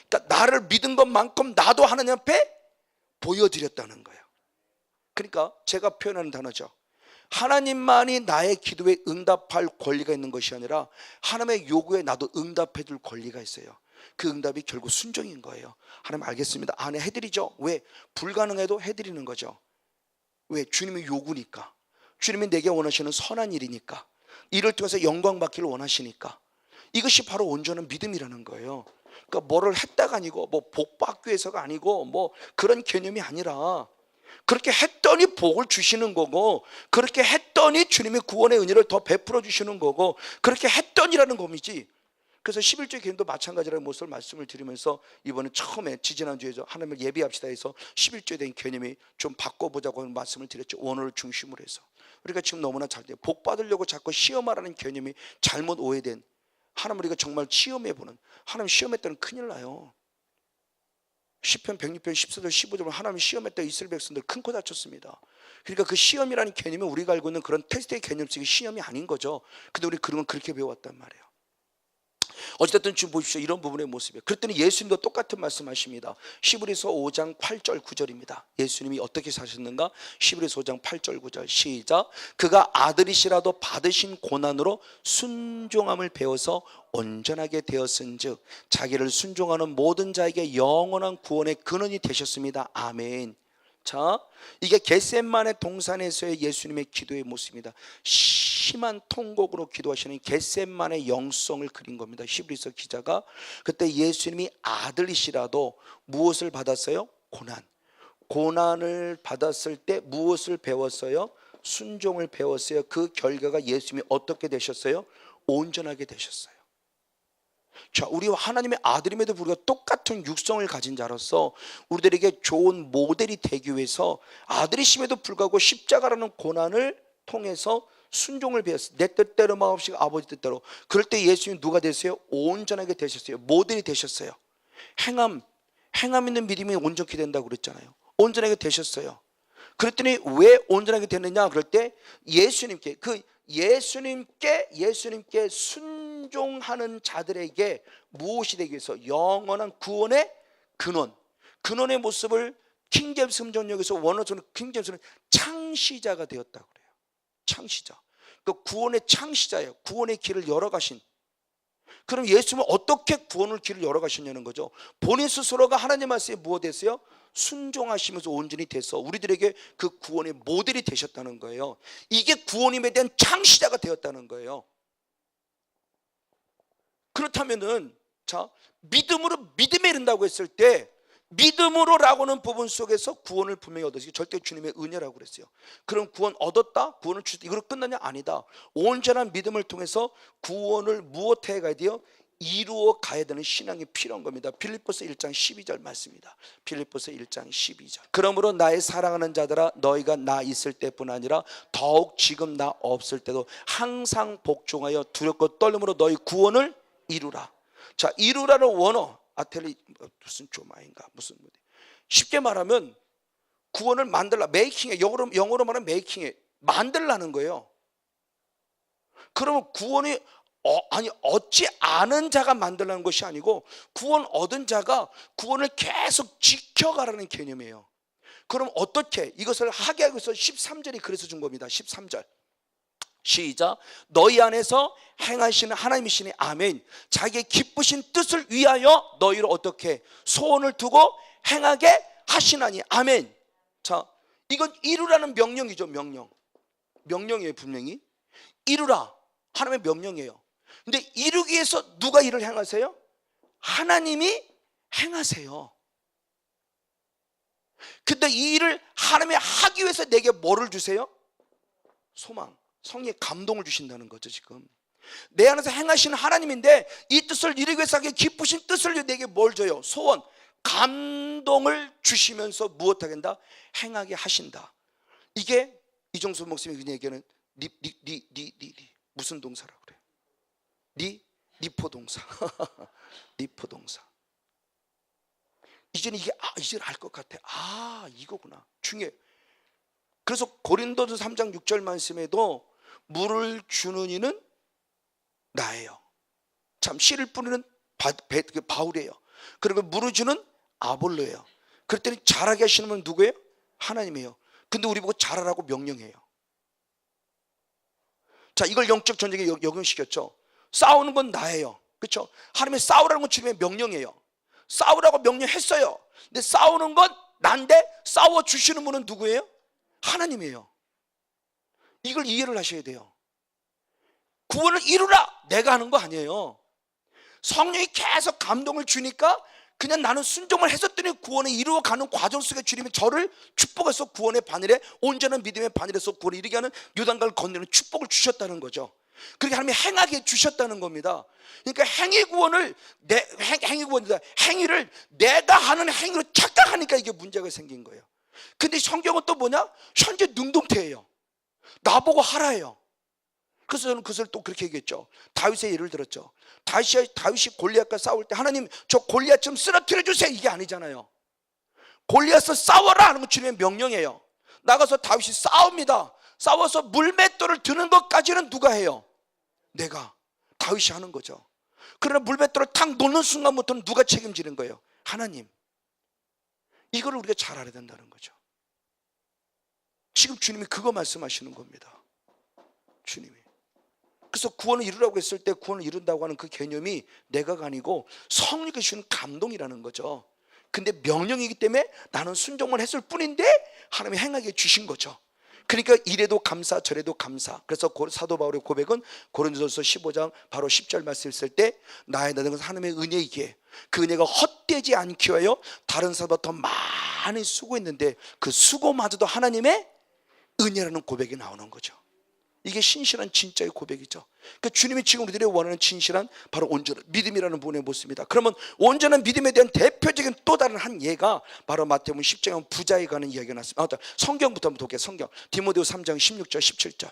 그러니까 나를 믿은 것만큼 나도 하나님 앞에 보여드렸다는 거예요. 그러니까 제가 표현하는 단어죠. 하나님만이 나의 기도에 응답할 권리가 있는 것이 아니라 하나님의 요구에 나도 응답해 줄 권리가 있어요. 그 응답이 결국 순종인 거예요. 하나님 알겠습니다. 네, 해드리죠. 왜? 불가능해도 해드리는 거죠. 왜? 주님의 요구니까. 주님이 내게 원하시는 선한 일이니까. 이를 통해서 영광 받기를 원하시니까. 이것이 바로 온전한 믿음이라는 거예요. 그러니까 뭐를 했다가 아니고 뭐 복 받기 위해서가 아니고 뭐 그런 개념이 아니라 그렇게 했더니 복을 주시는 거고 그렇게 했더니 주님의 구원의 은혜를 더 베풀어 주시는 거고 그렇게 했더니라는 겁이지. 그래서 11조 개념도 마찬가지라는 모습을 말씀을 드리면서 이번에 처음에 지지난주에서 하나님을 예비합시다 해서 11조에 대한 개념이 좀 바꿔보자고 하는 말씀을 드렸죠. 원어를 중심으로 해서. 우리가 지금 너무나 잘 돼요. 복 받으려고 자꾸 시험하라는 개념이 잘못 오해된, 하나님 우리가 정말 시험해보는, 하나님 시험했다는 큰일 나요. 10편 106편 14절 15절은 하나님 시험했다 이스라엘 백성들 큰 코 다쳤습니다. 그러니까 그 시험이라는 개념은 우리가 알고 있는 그런 테스트의 개념 속의 시험이 아닌 거죠. 근데 우리 그런 건 그렇게 배워왔단 말이에요. 어쨌든 지금 보십시오. 이런 부분의 모습이에요. 그랬더니 예수님도 똑같은 말씀하십니다. 히브리서 5장 8절 9절입니다. 예수님이 어떻게 사셨는가? 히브리서 5장 8절 9절 시작. 그가 아들이시라도 받으신 고난으로 순종함을 배워서 온전하게 되었은즉 자기를 순종하는 모든 자에게 영원한 구원의 근원이 되셨습니다. 아멘. 자, 이게 겟세마네 동산에서의 예수님의 기도의 모습입니다. 심한 통곡으로 기도하시는 겟세마네 영성을 그린 겁니다. 히브리서 기자가. 그때 예수님이 아들이시라도 무엇을 받았어요? 고난을 받았을 때 무엇을 배웠어요? 순종을 배웠어요. 그 결과가 예수님이 어떻게 되셨어요? 온전하게 되셨어요. 자, 우리와 하나님의 아들임에도 불구하고 똑같은 육성을 가진 자로서 우리들에게 좋은 모델이 되기 위해서 아들이심에도 불구하고 십자가라는 고난을 통해서 순종을 배웠어요. 내 뜻대로 마옵시 아버지 뜻대로. 그럴 때 예수님 누가 되셨어요? 온전하게 되셨어요. 모델이 되셨어요. 행함 있는 믿음이 온전히 된다고 그랬잖아요. 온전하게 되셨어요. 그랬더니 왜 온전하게 되느냐? 그럴 때 예수님께 순종하는 자들에게 무엇이 되기 위해서 영원한 구원의 근원의 모습을 킹제임스 성경역에서 원어적으로 킹제임스는 창시자가 되었다고 그래요. 창시자. 그 구원의 창시자예요. 구원의 길을 열어가신. 그럼 예수님은 어떻게 구원의 길을 열어가셨냐는 거죠. 본인 스스로가 하나님 말씀에 무엇 했어요? 순종하시면서 온전히 돼서 우리들에게 그 구원의 모델이 되셨다는 거예요. 이게 구원임에 대한 창시자가 되었다는 거예요. 그렇다면은 자, 믿음에 이른다고 했을 때 믿음으로라고는 부분 속에서 구원을 분명히 얻으시고 절대 주님의 은혜라고 그랬어요. 그럼 구원 얻었다? 구원을 주셨다. 이걸로 끝나냐? 아니다. 온전한 믿음을 통해서 구원을 무엇해 가야 돼요? 이루어 가야 되는 신앙이 필요한 겁니다. 빌립보서 1장 12절 말씀입니다. 빌립보서 1장 12절. 그러므로 나의 사랑하는 자들아 너희가 나 있을 때뿐 아니라 더욱 지금 나 없을 때도 항상 복종하여 두렵고 떨림으로 너희 구원을 이루라. 자, 이루라는 원어 아텔리 무슨 조마인가 무슨 쉽게 말하면 구원을 만들라. 메이킹에 영어로 말하면 메이킹에 만들라는 거예요. 그러면 구원이 얻지 않은 자가 만들라는 것이 아니고 구원 얻은 자가 구원을 계속 지켜가라는 개념이에요. 그럼 어떻게 이것을 하게 하기 위해서 13절이 그래서 준 겁니다. 13절 시작. 너희 안에서 행하시는 하나님이시니 아멘. 자기의 기쁘신 뜻을 위하여 너희를 어떻게 소원을 두고 행하게 하시나니 아멘. 자, 이건 이루라는 명령이죠. 명령이에요. 분명히 이루라 하나님의 명령이에요. 근데 이루기 위해서 누가 일을 행하세요? 하나님이 행하세요. 근데 이 일을 하나님이 하기 위해서 내게 뭐를 주세요? 소망, 성령의 감동을 주신다는 거죠. 지금 내 안에서 행하시는 하나님인데 이 뜻을 이루기 위해서 하기에 기쁘신 뜻을 위해 내게 뭘 줘요? 소원, 감동을 주시면서 무엇하게 한다? 행하게 하신다. 이게 이종수 목사님이 그냥 얘기하는 무슨 동사라고 그래요? 니포동사. 니포동사. 이제는 이게 이제 알 것 같아. 이거구나. 중요해. 그래서 고린도서 3장 6절 말씀에도 물을 주는 이는 나예요. 참 씨를 뿌리는 바울이에요. 그리고 물을 주는 아볼로예요. 그랬더니 잘하게 하시는 분 누구예요? 하나님이에요. 근데 우리 보고 잘하라고 명령해요. 자, 이걸 영적 전쟁에 적용시켰죠. 싸우는 건 나예요. 그렇죠? 하나님의 싸우라는 건 주님의 명령이에요. 싸우라고 명령했어요. 근데 싸우는 건 난데 싸워주시는 분은 누구예요? 하나님이에요. 이걸 이해를 하셔야 돼요. 구원을 이루라 내가 하는 거 아니에요. 성령이 계속 감동을 주니까 그냥 나는 순종을 했었더니 구원을 이루어가는 과정 속에 주님이 저를 축복해서 구원의 바늘에 온전한 믿음의 바늘에서 구원을 이루게 하는 요단강을 건너는 축복을 주셨다는 거죠. 그렇게 하나님이 행하게 주셨다는 겁니다. 그러니까 행위를 내가 하는 행위로 착각하니까 이게 문제가 생긴 거예요. 근데 성경은 또 뭐냐? 현재 능동태예요. 나보고 하라예요. 그래서 저는 그것을 또 그렇게 얘기했죠. 다윗의 예를 들었죠. 다윗이 골리앗과 싸울 때 하나님 저 골리앗 좀 쓰러뜨려 주세요. 이게 아니잖아요. 골리앗을 싸워라 하는 건 주님의 명령이에요. 나가서 다윗이 싸웁니다. 싸워서 물맷돌을 드는 것까지는 누가 해요? 내가, 다윗이 하는 거죠. 그러나 물맷돌을 탁 놓는 순간부터는 누가 책임지는 거예요? 하나님. 이걸 우리가 잘 알아야 된다는 거죠. 지금 주님이 그거 말씀하시는 겁니다. 주님이. 그래서 구원을 이루라고 했을 때 구원을 이룬다고 하는 그 개념이 내가가 아니고 성령이 주시는 감동이라는 거죠. 근데 명령이기 때문에 나는 순종만 했을 뿐인데 하나님이 행하게 주신 거죠. 그러니까 이래도 감사 저래도 감사. 그래서 사도 바울의 고백은 고린도전서 15장 바로 10절 말씀 있을 때 나의 나는 것은 하나님의 은혜이기에 그 은혜가 헛되지 않기 위하여 다른 사람보다 더 많이 수고했는데 그 수고마저도 하나님의 은혜라는 고백이 나오는 거죠. 이게 신실한 진짜의 고백이죠. 그러니까 주님이 지금 우리들이 원하는 진실한 바로 온전한 믿음이라는 부분의 모습입니다. 그러면 온전한 믿음에 대한 대표적인 또 다른 한 예가 바로 마태복음 10장에 부자에 가는 이야기가 나왔습니다. 성경부터 한번 볼게요. 성경 디모데후서 3장 16절 17절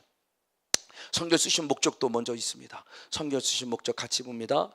성경 쓰신 목적도 먼저 있습니다. 성경 쓰신 목적 같이 봅니다.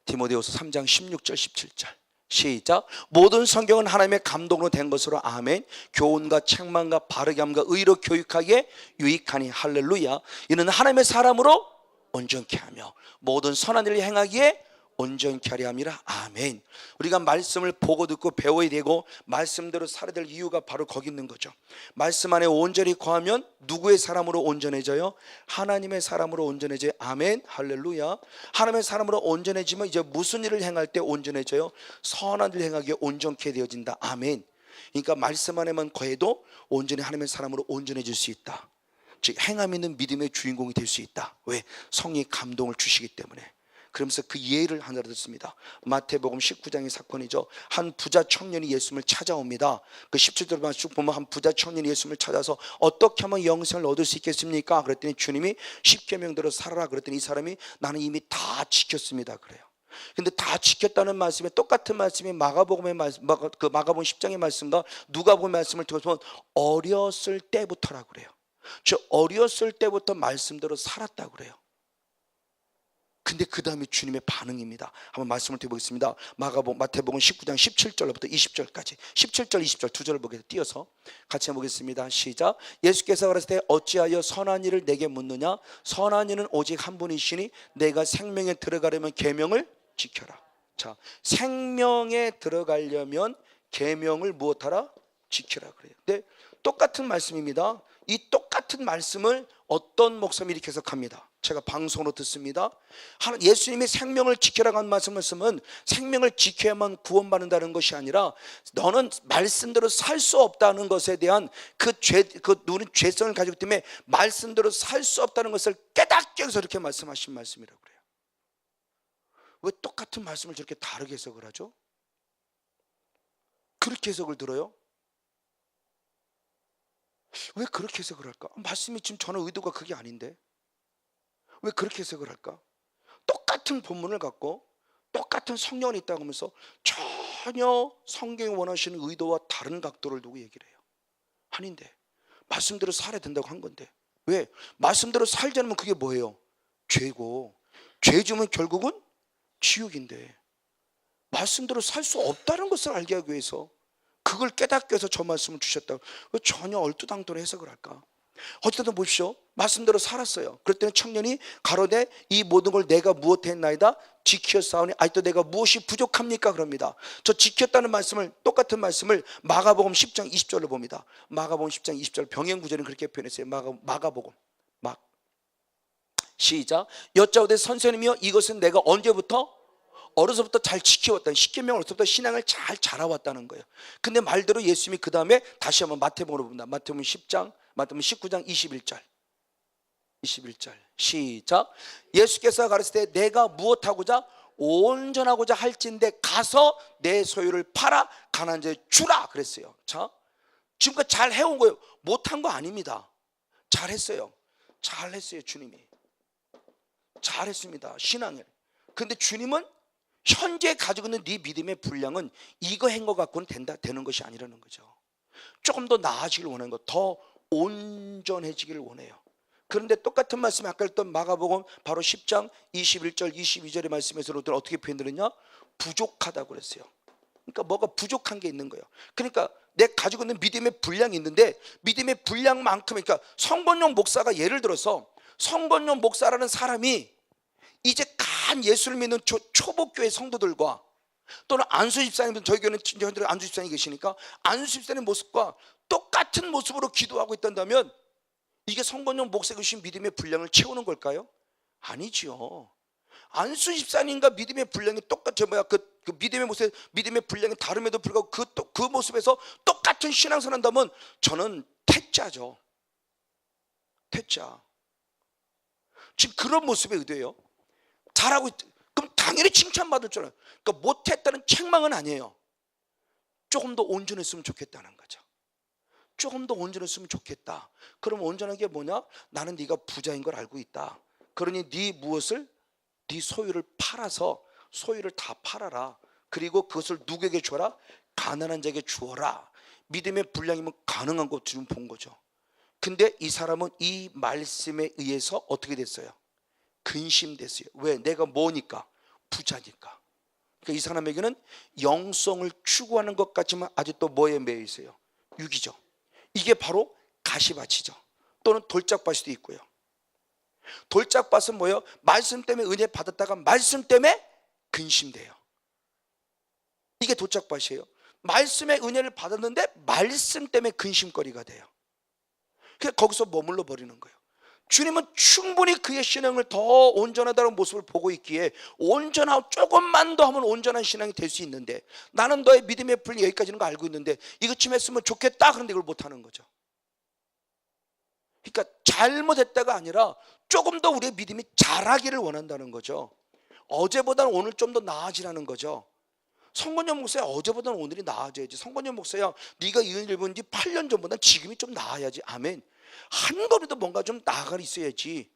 디모데후서 3장 16절 17절 시작. 모든 성경은 하나님의 감동으로 된 것으로 아멘. 교훈과 책망과 바르게 함과 의로 교육하기에 유익하니 할렐루야. 이는 하나님의 사람으로 온전케 하며 모든 선한 일을 행하기에 온전케 하려 함이라. 아멘. 우리가 말씀을 보고 듣고 배워야 되고 말씀대로 살아야 될 이유가 바로 거기 있는 거죠. 말씀 안에 온전히 거하면 누구의 사람으로 온전해져요? 하나님의 사람으로 온전해져요. 아멘. 할렐루야. 하나님의 사람으로 온전해지면 이제 무슨 일을 행할 때 온전해져요? 선한 일을 행하기에 온전케 되어진다. 아멘. 그러니까 말씀 안에만 거해도 온전히 하나님의 사람으로 온전해질 수 있다. 즉 행함 있는 믿음의 주인공이 될 수 있다. 왜? 성령의 감동을 주시기 때문에. 그러면서 그 예를 하나 듣습니다. 마태복음 19장의 사건이죠. 한 부자 청년이 예수님을 찾아옵니다. 그 17절만 쭉 보면 한 부자 청년이 예수님을 찾아서 어떻게 하면 영생을 얻을 수 있겠습니까? 그랬더니 주님이 10계명대로 살아라 그랬더니 이 사람이 나는 이미 다 지켰습니다 그래요. 근데 다 지켰다는 말씀에 똑같은 말씀이 마가복음의 말씀, 마가복음 10장의 말씀과 누가복음 말씀을 통해서 어렸을 때부터라고 그래요. 저 어렸을 때부터 말씀대로 살았다고 그래요. 근데 그 다음에 주님의 반응입니다. 한번 말씀을 드려보겠습니다. 마태복음 19장 17절부터 20절까지 17절 20절 두 절을 보게 띄어서 같이 해보겠습니다. 시작. 예수께서 가라사대 때 어찌하여 선한 일을 내게 묻느냐? 선한 일은 오직 한 분이시니 내가 생명에 들어가려면 계명을 지켜라. 자, 생명에 들어가려면 계명을 무엇하라? 지키라 그래요. 근데 똑같은 말씀입니다. 이 똑같은 말씀을 어떤 목사님이 이렇게 해석합니다. 제가 방송으로 듣습니다. 예수님이 생명을 지키라고 한 말씀은 생명을 지켜야만 구원받는다는 것이 아니라 너는 말씀대로 살 수 없다는 것에 대한 우리는 죄성을 가지고 있기 때문에 말씀대로 살 수 없다는 것을 깨닫기 위해서 이렇게 말씀하신 말씀이라고 그래요. 왜 똑같은 말씀을 저렇게 다르게 해석을 하죠? 그렇게 해석을 들어요? 왜 그렇게 해석을 할까? 말씀이 지금 저는 의도가 그게 아닌데 왜 그렇게 해석을 할까? 똑같은 본문을 갖고 똑같은 성령이 있다고 하면서 전혀 성경이 원하시는 의도와 다른 각도를 두고 얘기를 해요. 아닌데 말씀대로 살아야 된다고 한 건데 왜? 말씀대로 살지 않으면 그게 뭐예요? 죄고 죄 지으면 결국은 지옥인데 말씀대로 살 수 없다는 것을 알게 하기 위해서 그걸 깨닫기 위해서 저 말씀을 주셨다고 왜 전혀 얼토당토로 해석을 할까? 어쨌든 보십시오. 말씀대로 살았어요. 그럴 때는 청년이 가로되 이 모든 걸 내가 무엇했나이다 지켰사오니 아직도 내가 무엇이 부족합니까? 그럽니다. 저 지켰다는 말씀을 똑같은 말씀을 마가복음 10장 20절로 봅니다. 마가복음 10장 20절 병행구절은 그렇게 표현했어요. 마가복음 시작. 여짜오되 선생님이여 이것은 내가 언제부터 어려서부터 잘 지켜왔다는 십계명 어려서부터 신앙을 잘 자라왔다는 거예요. 근데 말대로 예수님이 그 다음에 다시 한번 마태복음으로 봅니다. 마태복음 10장 마태복음 19장 21절 시작. 예수께서 가르치되 내가 무엇하고자 온전하고자 할진대 가서 내 소유를 팔아 가난한 자에 주라 그랬어요. 자, 지금까지 잘 해온 거예요. 못한 거 아닙니다. 잘했어요. 주님이 잘했습니다. 신앙을. 근데 주님은 현재 가지고 있는 네 믿음의 분량은 이거 한 것 갖고는 되는 것이 아니라는 거죠. 조금 더 나아지길 원하는 것, 더 온전해지기를 원해요. 그런데 똑같은 말씀이 아까 했던 마가복음 바로 10장 21절 22절의 말씀에서는 어떻게 표현되느냐? 부족하다고 그랬어요. 그러니까 뭐가 부족한 게 있는 거예요. 그러니까 내 가지고 있는 믿음의 분량이 있는데 믿음의 분량만큼 그러니까 성건용 목사가 예를 들어서 성건용 목사라는 사람이 이제 간 예수를 믿는 초복교회 성도들과 또는 안수 집사님, 저희 교회는 안수 집사님이 계시니까 안수 집사님 모습과 똑같은 모습으로 기도하고 있다면 이게 성건용 목사가 주신 믿음의 분량을 채우는 걸까요? 아니지요. 안수 집사님과 믿음의 분량이 똑같죠. 그 믿음의 분량이 다름에도 불구하고 그 모습에서 똑같은 신앙생활 한다면 저는 태자죠. 태자. 지금 그런 모습의 의도예요. 잘하고 그럼 당연히 칭찬받을 줄 알아요. 그러니까 못했다는 책망은 아니에요. 조금 더 온전했으면 좋겠다는 거죠. 조금 더 온전했으면 좋겠다. 그럼 온전한 게 뭐냐? 나는 네가 부자인 걸 알고 있다. 그러니 네 무엇을? 네 소유를 팔아서 소유를 다 팔아라. 그리고 그것을 누구에게 줘라? 가난한 자에게 주어라. 믿음의 분량이면 가능한 것 지금 본 거죠. 근데 이 사람은 이 말씀에 의해서 어떻게 됐어요? 근심됐어요. 왜? 내가 뭐니까? 부자니까. 그러니까 이 사람에게는 영성을 추구하는 것 같지만 아직도 뭐에 매여 있어요? 육이죠. 이게 바로 가시밭이죠. 또는 돌짝밭도 있고요. 돌짝밭은 뭐예요? 말씀 때문에 은혜 받았다가 말씀 때문에 근심돼요. 이게 돌짝밭이에요. 말씀의 은혜를 받았는데 말씀 때문에 근심거리가 돼요. 그래서 거기서 머물러 버리는 거예요. 주님은 충분히 그의 신앙을 더 온전하다는 모습을 보고 있기에 온전하고 조금만 더 하면 온전한 신앙이 될 수 있는데 나는 너의 믿음의 분량 여기까지는 거 알고 있는데 이것 좀 했으면 좋겠다. 그런데 이걸 못하는 거죠. 그러니까 잘못했다가 아니라 조금 더 우리의 믿음이 자라기를 원한다는 거죠. 어제보다는 오늘 좀 더 나아지라는 거죠. 성건영 목사야 어제보다는 오늘이 나아져야지. 성건영 목사야 네가 이 은혜를 본 지 8년 전보다는 지금이 좀 나아야지. 아멘. 한 걸음도 뭔가 좀 나아가 있어야지.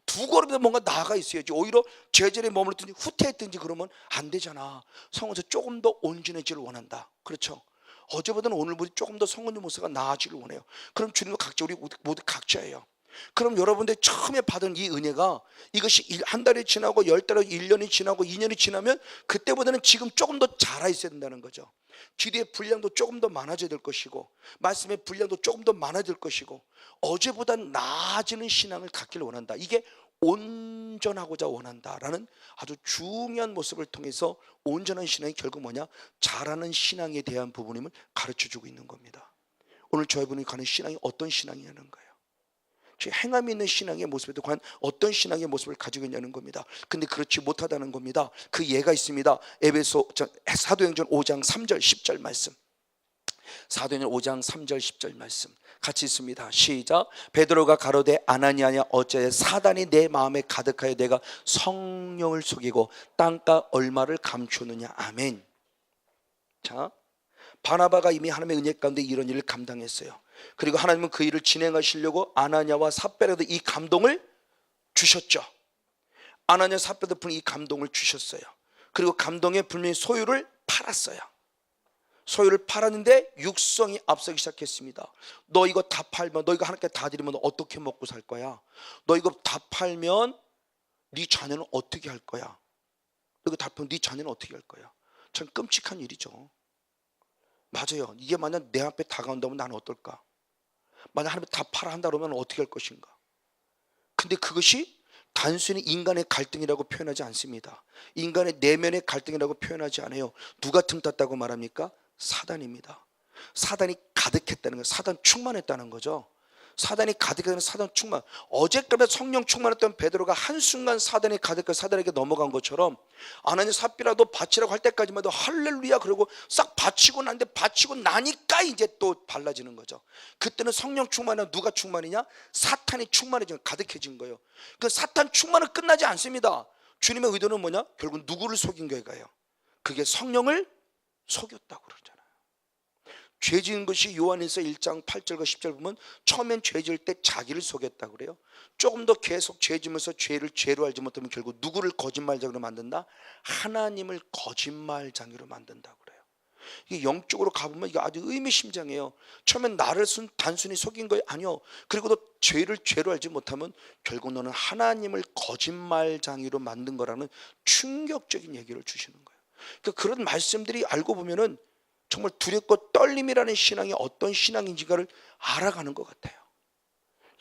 두 걸음도 뭔가 나아가 있어야지. 오히려 제자리에 머물렀든지 후퇴했든지 그러면 안 되잖아. 성원에서 조금 더 온전해지를 원한다. 그렇죠. 어제보다는 오늘보다 조금 더 성건영 목사가 나아지를 원해요. 그럼 주님도 각자 우리 모두 각자예요. 그럼 여러분들 처음에 받은 이 은혜가 이것이 한 달이 지나고 10달이 1년이 지나고 2년이 지나면 그때보다는 지금 조금 더 자라 있어야 된다는 거죠. 기도의 분량도 조금 더 많아져야 될 것이고 말씀의 분량도 조금 더 많아질 것이고 어제보다 나아지는 신앙을 갖기를 원한다. 이게 온전하고자 원한다라는 아주 중요한 모습을 통해서 온전한 신앙이 결국 뭐냐? 자라는 신앙에 대한 부분임을 가르쳐주고 있는 겁니다. 오늘 저희분이 가는 신앙이 어떤 신앙이냐는 거예요. 행함이 있는 신앙의 모습에도 과연 어떤 신앙의 모습을 가지고 있냐는 겁니다. 근데 그렇지 못하다는 겁니다. 그 예가 있습니다. 사도행전 5장 3절 10절 말씀. 사도행전 5장 3절 10절 말씀 같이 있습니다. 시작. 베드로가 가로되 아나니아냐 어찌하여 사단이 내 마음에 가득하여 내가 성령을 속이고 땅가 얼마를 감추느냐. 아멘. 자, 바나바가 이미 하나님의 은혜 가운데 이런 일을 감당했어요. 그리고 하나님은 그 일을 진행하시려고 아나니아와 삽베라도 이 감동을 주셨죠. 아나니아 삽베라도 분이 이 감동을 주셨어요. 그리고 감동의 분명히 소유를 팔았어요. 소유를 팔았는데 육성이 앞서기 시작했습니다. 너 이거 다 팔면, 너 이거 하나님께 다 드리면 어떻게 먹고 살 거야? 너 이거 다 팔면 네 자녀는 어떻게 할 거야? 너 이거 다 팔면 네 자녀는 어떻게 할 거야? 참 끔찍한 일이죠. 맞아요. 이게 만약 내 앞에 다가온다면 나는 어떨까? 만약 하나님 다 팔아 한다 그러면 어떻게 할 것인가? 근데 그것이 단순히 인간의 갈등이라고 표현하지 않습니다. 인간의 내면의 갈등이라고 표현하지 않아요. 누가 틈탔다고 말합니까? 사단입니다. 사단이 가득했다는 거예요. 사단 충만했다는 거죠. 사단이 가득했다는 사단 충만. 어제까지 성령 충만했던 베드로가 한순간 사단이 가득해 사단에게 넘어간 것처럼 아나니아 삽비라도 바치라고 할 때까지만 해도 할렐루야 그러고 싹 바치고 난데 바치고 나니까 이제 또 발라지는 거죠. 그때는 성령 충만은 누가 충만이냐? 사탄이 충만해지면 가득해진 거예요. 그 사탄 충만은 끝나지 않습니다. 주님의 의도는 뭐냐? 결국 누구를 속인 거예요? 그게 성령을 속였다고 그러잖아요. 죄 지은 것이 요한일서 1장 8절과 10절 보면 처음엔 죄 지을 때 자기를 속였다고 그래요. 조금 더 계속 죄 지면서 죄를 죄로 알지 못하면 결국 누구를 거짓말장으로 만든다? 하나님을 거짓말장으로 만든다고 그래요. 이게 영적으로 가보면 이게 아주 의미심장해요. 처음엔 나를 단순히 속인 거예요? 아니요. 그리고도 죄를 죄로 알지 못하면 결국 너는 하나님을 거짓말장이로 만든 거라는 충격적인 얘기를 주시는 거예요. 그러니까 그런 말씀들이 알고 보면은 정말 두렵고 떨림이라는 신앙이 어떤 신앙인지를 알아가는 것 같아요.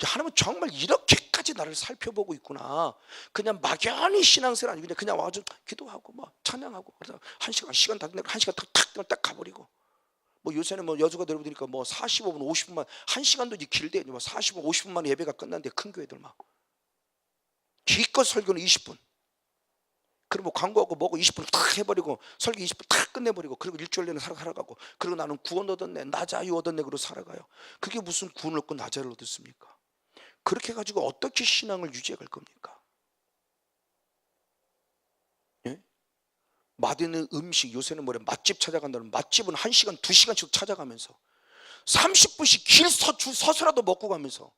하나님은 정말 이렇게까지 나를 살펴보고 있구나. 그냥 막연히 신앙생활 아니고 그냥 와서 기도하고 뭐 찬양하고 그래서 시간 다 끝내고 1시간 딱 가버리고 뭐 요새는 뭐 여주가 들어보니까 뭐 45분 50분만 1시간도 이제 길대 뭐 45분 50분만 예배가 끝난대. 큰 교회들 막 기껏 설교는 20분. 그리고 뭐 광고하고 뭐고 20분 탁 해버리고 설교 20분 탁 끝내버리고 그리고 일주일 내내 살아가고 그리고 나는 구원 얻었네 나 자유 얻었네 그러고 살아가요. 그게 무슨 구원을 얻고 나 자유를 얻었습니까? 그렇게 해가지고 어떻게 신앙을 유지해 갈 겁니까? 예? 맛있는 음식 요새는 뭐래 맛집 찾아간다는 맛집은 1시간 2시간씩 찾아가면서 30분씩 길 서서라도 먹고 가면서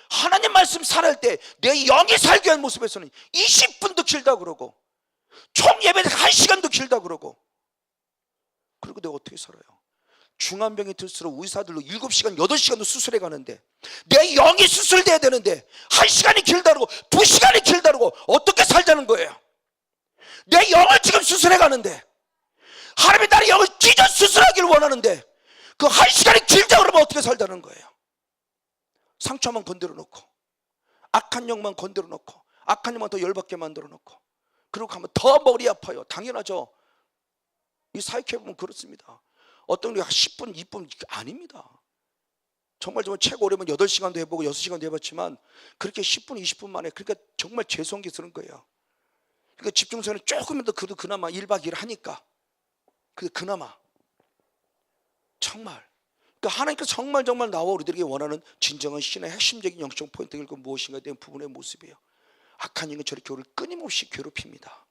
하나님 말씀 살아갈 때 내 영이 살게 한 모습에서는 20분도 길다 그러고 총 예배는 1시간도 길다 그러고 그리고 내가 어떻게 살아요? 중환병이 들수록 의사들로 7시간 8시간도 수술해 가는데 내 영이 수술돼야 되는데 1시간이 길다 그러고 2시간이 길다 그러고 어떻게 살자는 거예요? 내 영을 지금 수술해 가는데 하나님이 나의 영을 찢어 수술하기를 원하는데 그 1시간이 길다 그러면 어떻게 살자는 거예요? 상처만 건드려 놓고 악한 영만 건드려 놓고 악한 영만 더 열받게 만들어 놓고 그리고 가면 더 머리 아파요. 당연하죠. 이 사역해 보면 그렇습니다. 어떤 게 10분, 2분 아닙니다. 정말 최고 오래면 8시간도 해보고 6시간도 해봤지만 그렇게 10분, 20분 만에 그러니까 정말 죄송스러운 거예요. 그러니까 집중선을 조금만 더 그나마 1박 2일 하니까 그나마 정말 그러니까 하나님께서 정말 나와 우리들에게 원하는 진정한 신의 핵심적인 영적 포인트가 무엇인가에 대한 부분의 모습이에요. 악한 영이 저렇게 우리를 끊임없이 괴롭힙니다.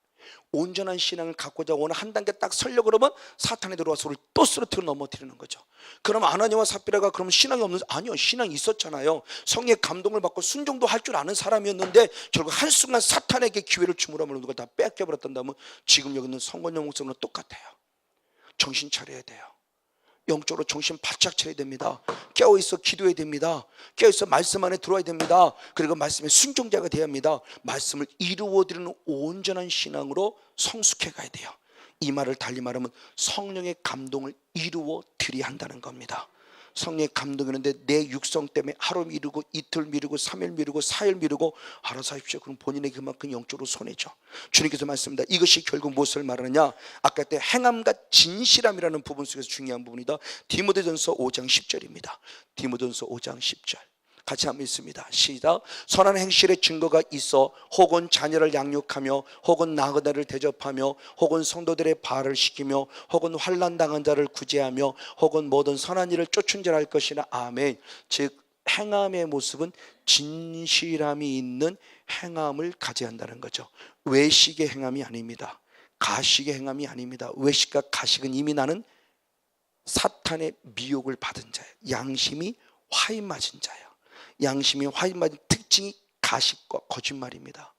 온전한 신앙을 갖고자 원하는 한 단계 딱 서려고 그러면 사탄이 들어와서 우리를 또 쓰러뜨려 넘어뜨리는 거죠. 그럼 아나니아와 삽비라가 그러면 신앙이 없는 아니요 신앙이 있었잖아요. 성령의 감동을 받고 순종도 할 줄 아는 사람이었는데 결국 한순간 사탄에게 기회를 주므로는 누가 다 뺏겨버렸단다면 지금 여기 있는 성권영 목사님은 똑같아요. 정신 차려야 돼요. 영적으로 정신 바짝 차려야 됩니다. 깨어있어 기도해야 됩니다. 깨어있어 말씀 안에 들어와야 됩니다. 그리고 말씀에 순종자가 돼야 합니다. 말씀을 이루어드리는 온전한 신앙으로 성숙해 가야 돼요. 이 말을 달리 말하면 성령의 감동을 이루어드려야 한다는 겁니다. 성령의 감동이었는데 내 육성 때문에 하루 미루고 이틀 미루고 3일 미루고 4일 미루고 알아서 하십시오. 그럼 본인에게 그만큼 영적으로 손해죠. 주님께서 말씀합니다. 이것이 결국 무엇을 말하느냐, 아까 때 행함과 진실함이라는 부분 속에서 중요한 부분이다. 디모데전서 5장 10절입니다 디모데전서 5장 10절 같이 한번 읽습니다. 시작. 선한 행실의 증거가 있어 혹은 자녀를 양육하며 혹은 나그네를 대접하며 혹은 성도들의 발을 시키며 혹은 환난 당한 자를 구제하며 혹은 모든 선한 일을 쫓은 자라 할 것이나. 아멘. 즉 행함의 모습은 진실함이 있는 행함을 가져야 한다는 거죠. 외식의 행함이 아닙니다. 가식의 행함이 아닙니다. 외식과 가식은 이미 나는 사탄의 미혹을 받은 자예요. 양심이 화인 맞은 자예요. 양심이 화인 맞은 특징이 가식과 거짓말입니다.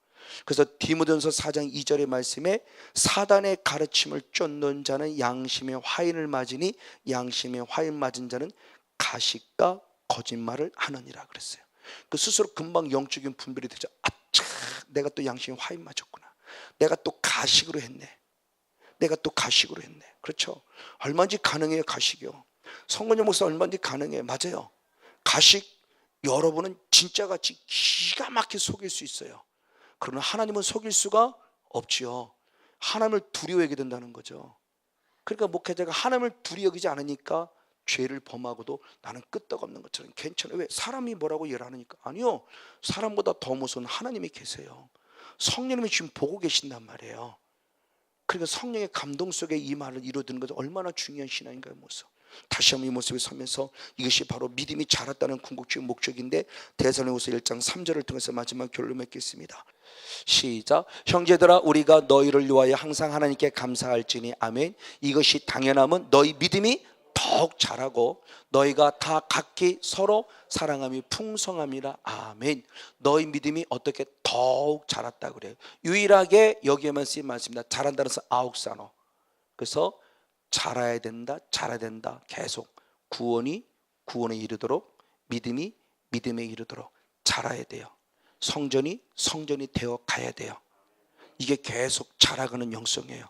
그래서 디모데전서 4장 2절의 말씀에 사단의 가르침을 쫓는 자는 양심의 화인을 맞으니 양심의 화인 맞은 자는 가식과 거짓말을 하느니라 그랬어요. 그 스스로 금방 영적인 분별이 되죠. 아차, 내가 또 양심의 화인 맞았구나. 내가 또 가식으로 했네. 내가 또 가식으로 했네. 그렇죠. 얼마든지 가능해요. 가식이요. 성건영 목사 얼마든지 가능해요. 맞아요. 가식 여러분은 진짜같이 기가 막히게 속일 수 있어요. 그러나 하나님은 속일 수가 없지요. 하나님을 두려워하게 된다는 거죠. 그러니까 목회자가 하나님을 두려워하지 않으니까 죄를 범하고도 나는 끄떡없는 것처럼 괜찮아요. 왜? 사람이 뭐라고 일하니까. 아니요, 사람보다 더 무서운 하나님이 계세요. 성령님이 지금 보고 계신단 말이에요. 그러니까 성령의 감동 속에 이 말을 이루어드는 것은 얼마나 중요한 신앙인가의 모습. 다시 한번 이 모습에 서면서 이것이 바로 믿음이 자랐다는 궁극적인 목적인데, 데살로니가서 1장 3절을 통해서 마지막 결론 맺겠습니다. 시작. 형제들아, 우리가 너희를 위하여 항상 하나님께 감사할지니. 아멘. 이것이 당연함은 너희 믿음이 더욱 자라고 너희가 다 각기 서로 사랑함이 풍성함이라. 아멘. 너희 믿음이 어떻게 더욱 자랐다 그래요. 유일하게 여기에만 쓰인 말씀입니다. 자란다는 것은 아욱산어. 그래서 자라야 된다, 자라야 된다. 계속 구원에 이르도록, 믿음이 믿음에 이르도록 자라야 돼요. 성전이 되어 가야 돼요. 이게 계속 자라가는 영성이에요.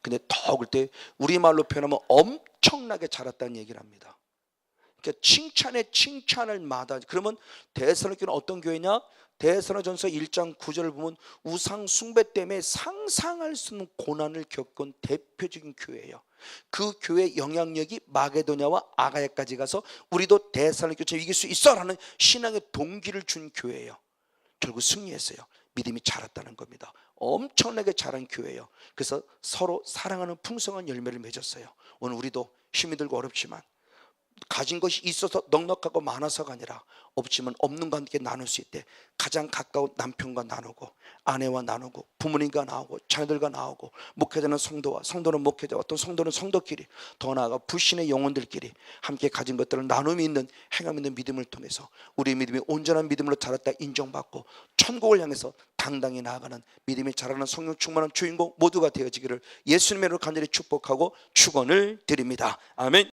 근데 더 그럴 때 우리말로 표현하면 엄청나게 자랐다는 얘기를 합니다. 그러니까 칭찬에 칭찬을 마다. 그러면 데살로니가는 어떤 교회냐? 데살로니가전서 1장 9절을 보면 우상 숭배 때문에 상상할 수 없는 고난을 겪은 대표적인 교회예요. 그 교회의 영향력이 마게도냐와 아가야까지 가서 우리도 데살로니가처럼 이길 수 있어라는 신앙의 동기를 준 교회예요. 결국 승리했어요. 믿음이 자랐다는 겁니다. 엄청나게 자란 교회예요. 그래서 서로 사랑하는 풍성한 열매를 맺었어요. 오늘 우리도 힘이 들고 어렵지만 가진 것이 있어서 넉넉하고 많아서가 아니라 없지만 없는 과 함께 나눌 수 있대. 가장 가까운 남편과 나누고 아내와 나누고 부모님과 나누고 자녀들과 나누고 목회자는 성도와 성도는 목회자, 어떤 성도는 성도끼리, 더 나아가 불신의 영혼들끼리 함께 가진 것들을 나눔이 있는 행함 있는 믿음을 통해서 우리 믿음이 온전한 믿음으로 자랐다 인정받고 천국을 향해서 당당히 나아가는 믿음이 자라는 성령 충만한 주인공 모두가 되어지기를 예수님의 이름으로 간절히 축복하고 축원을 드립니다. 아멘.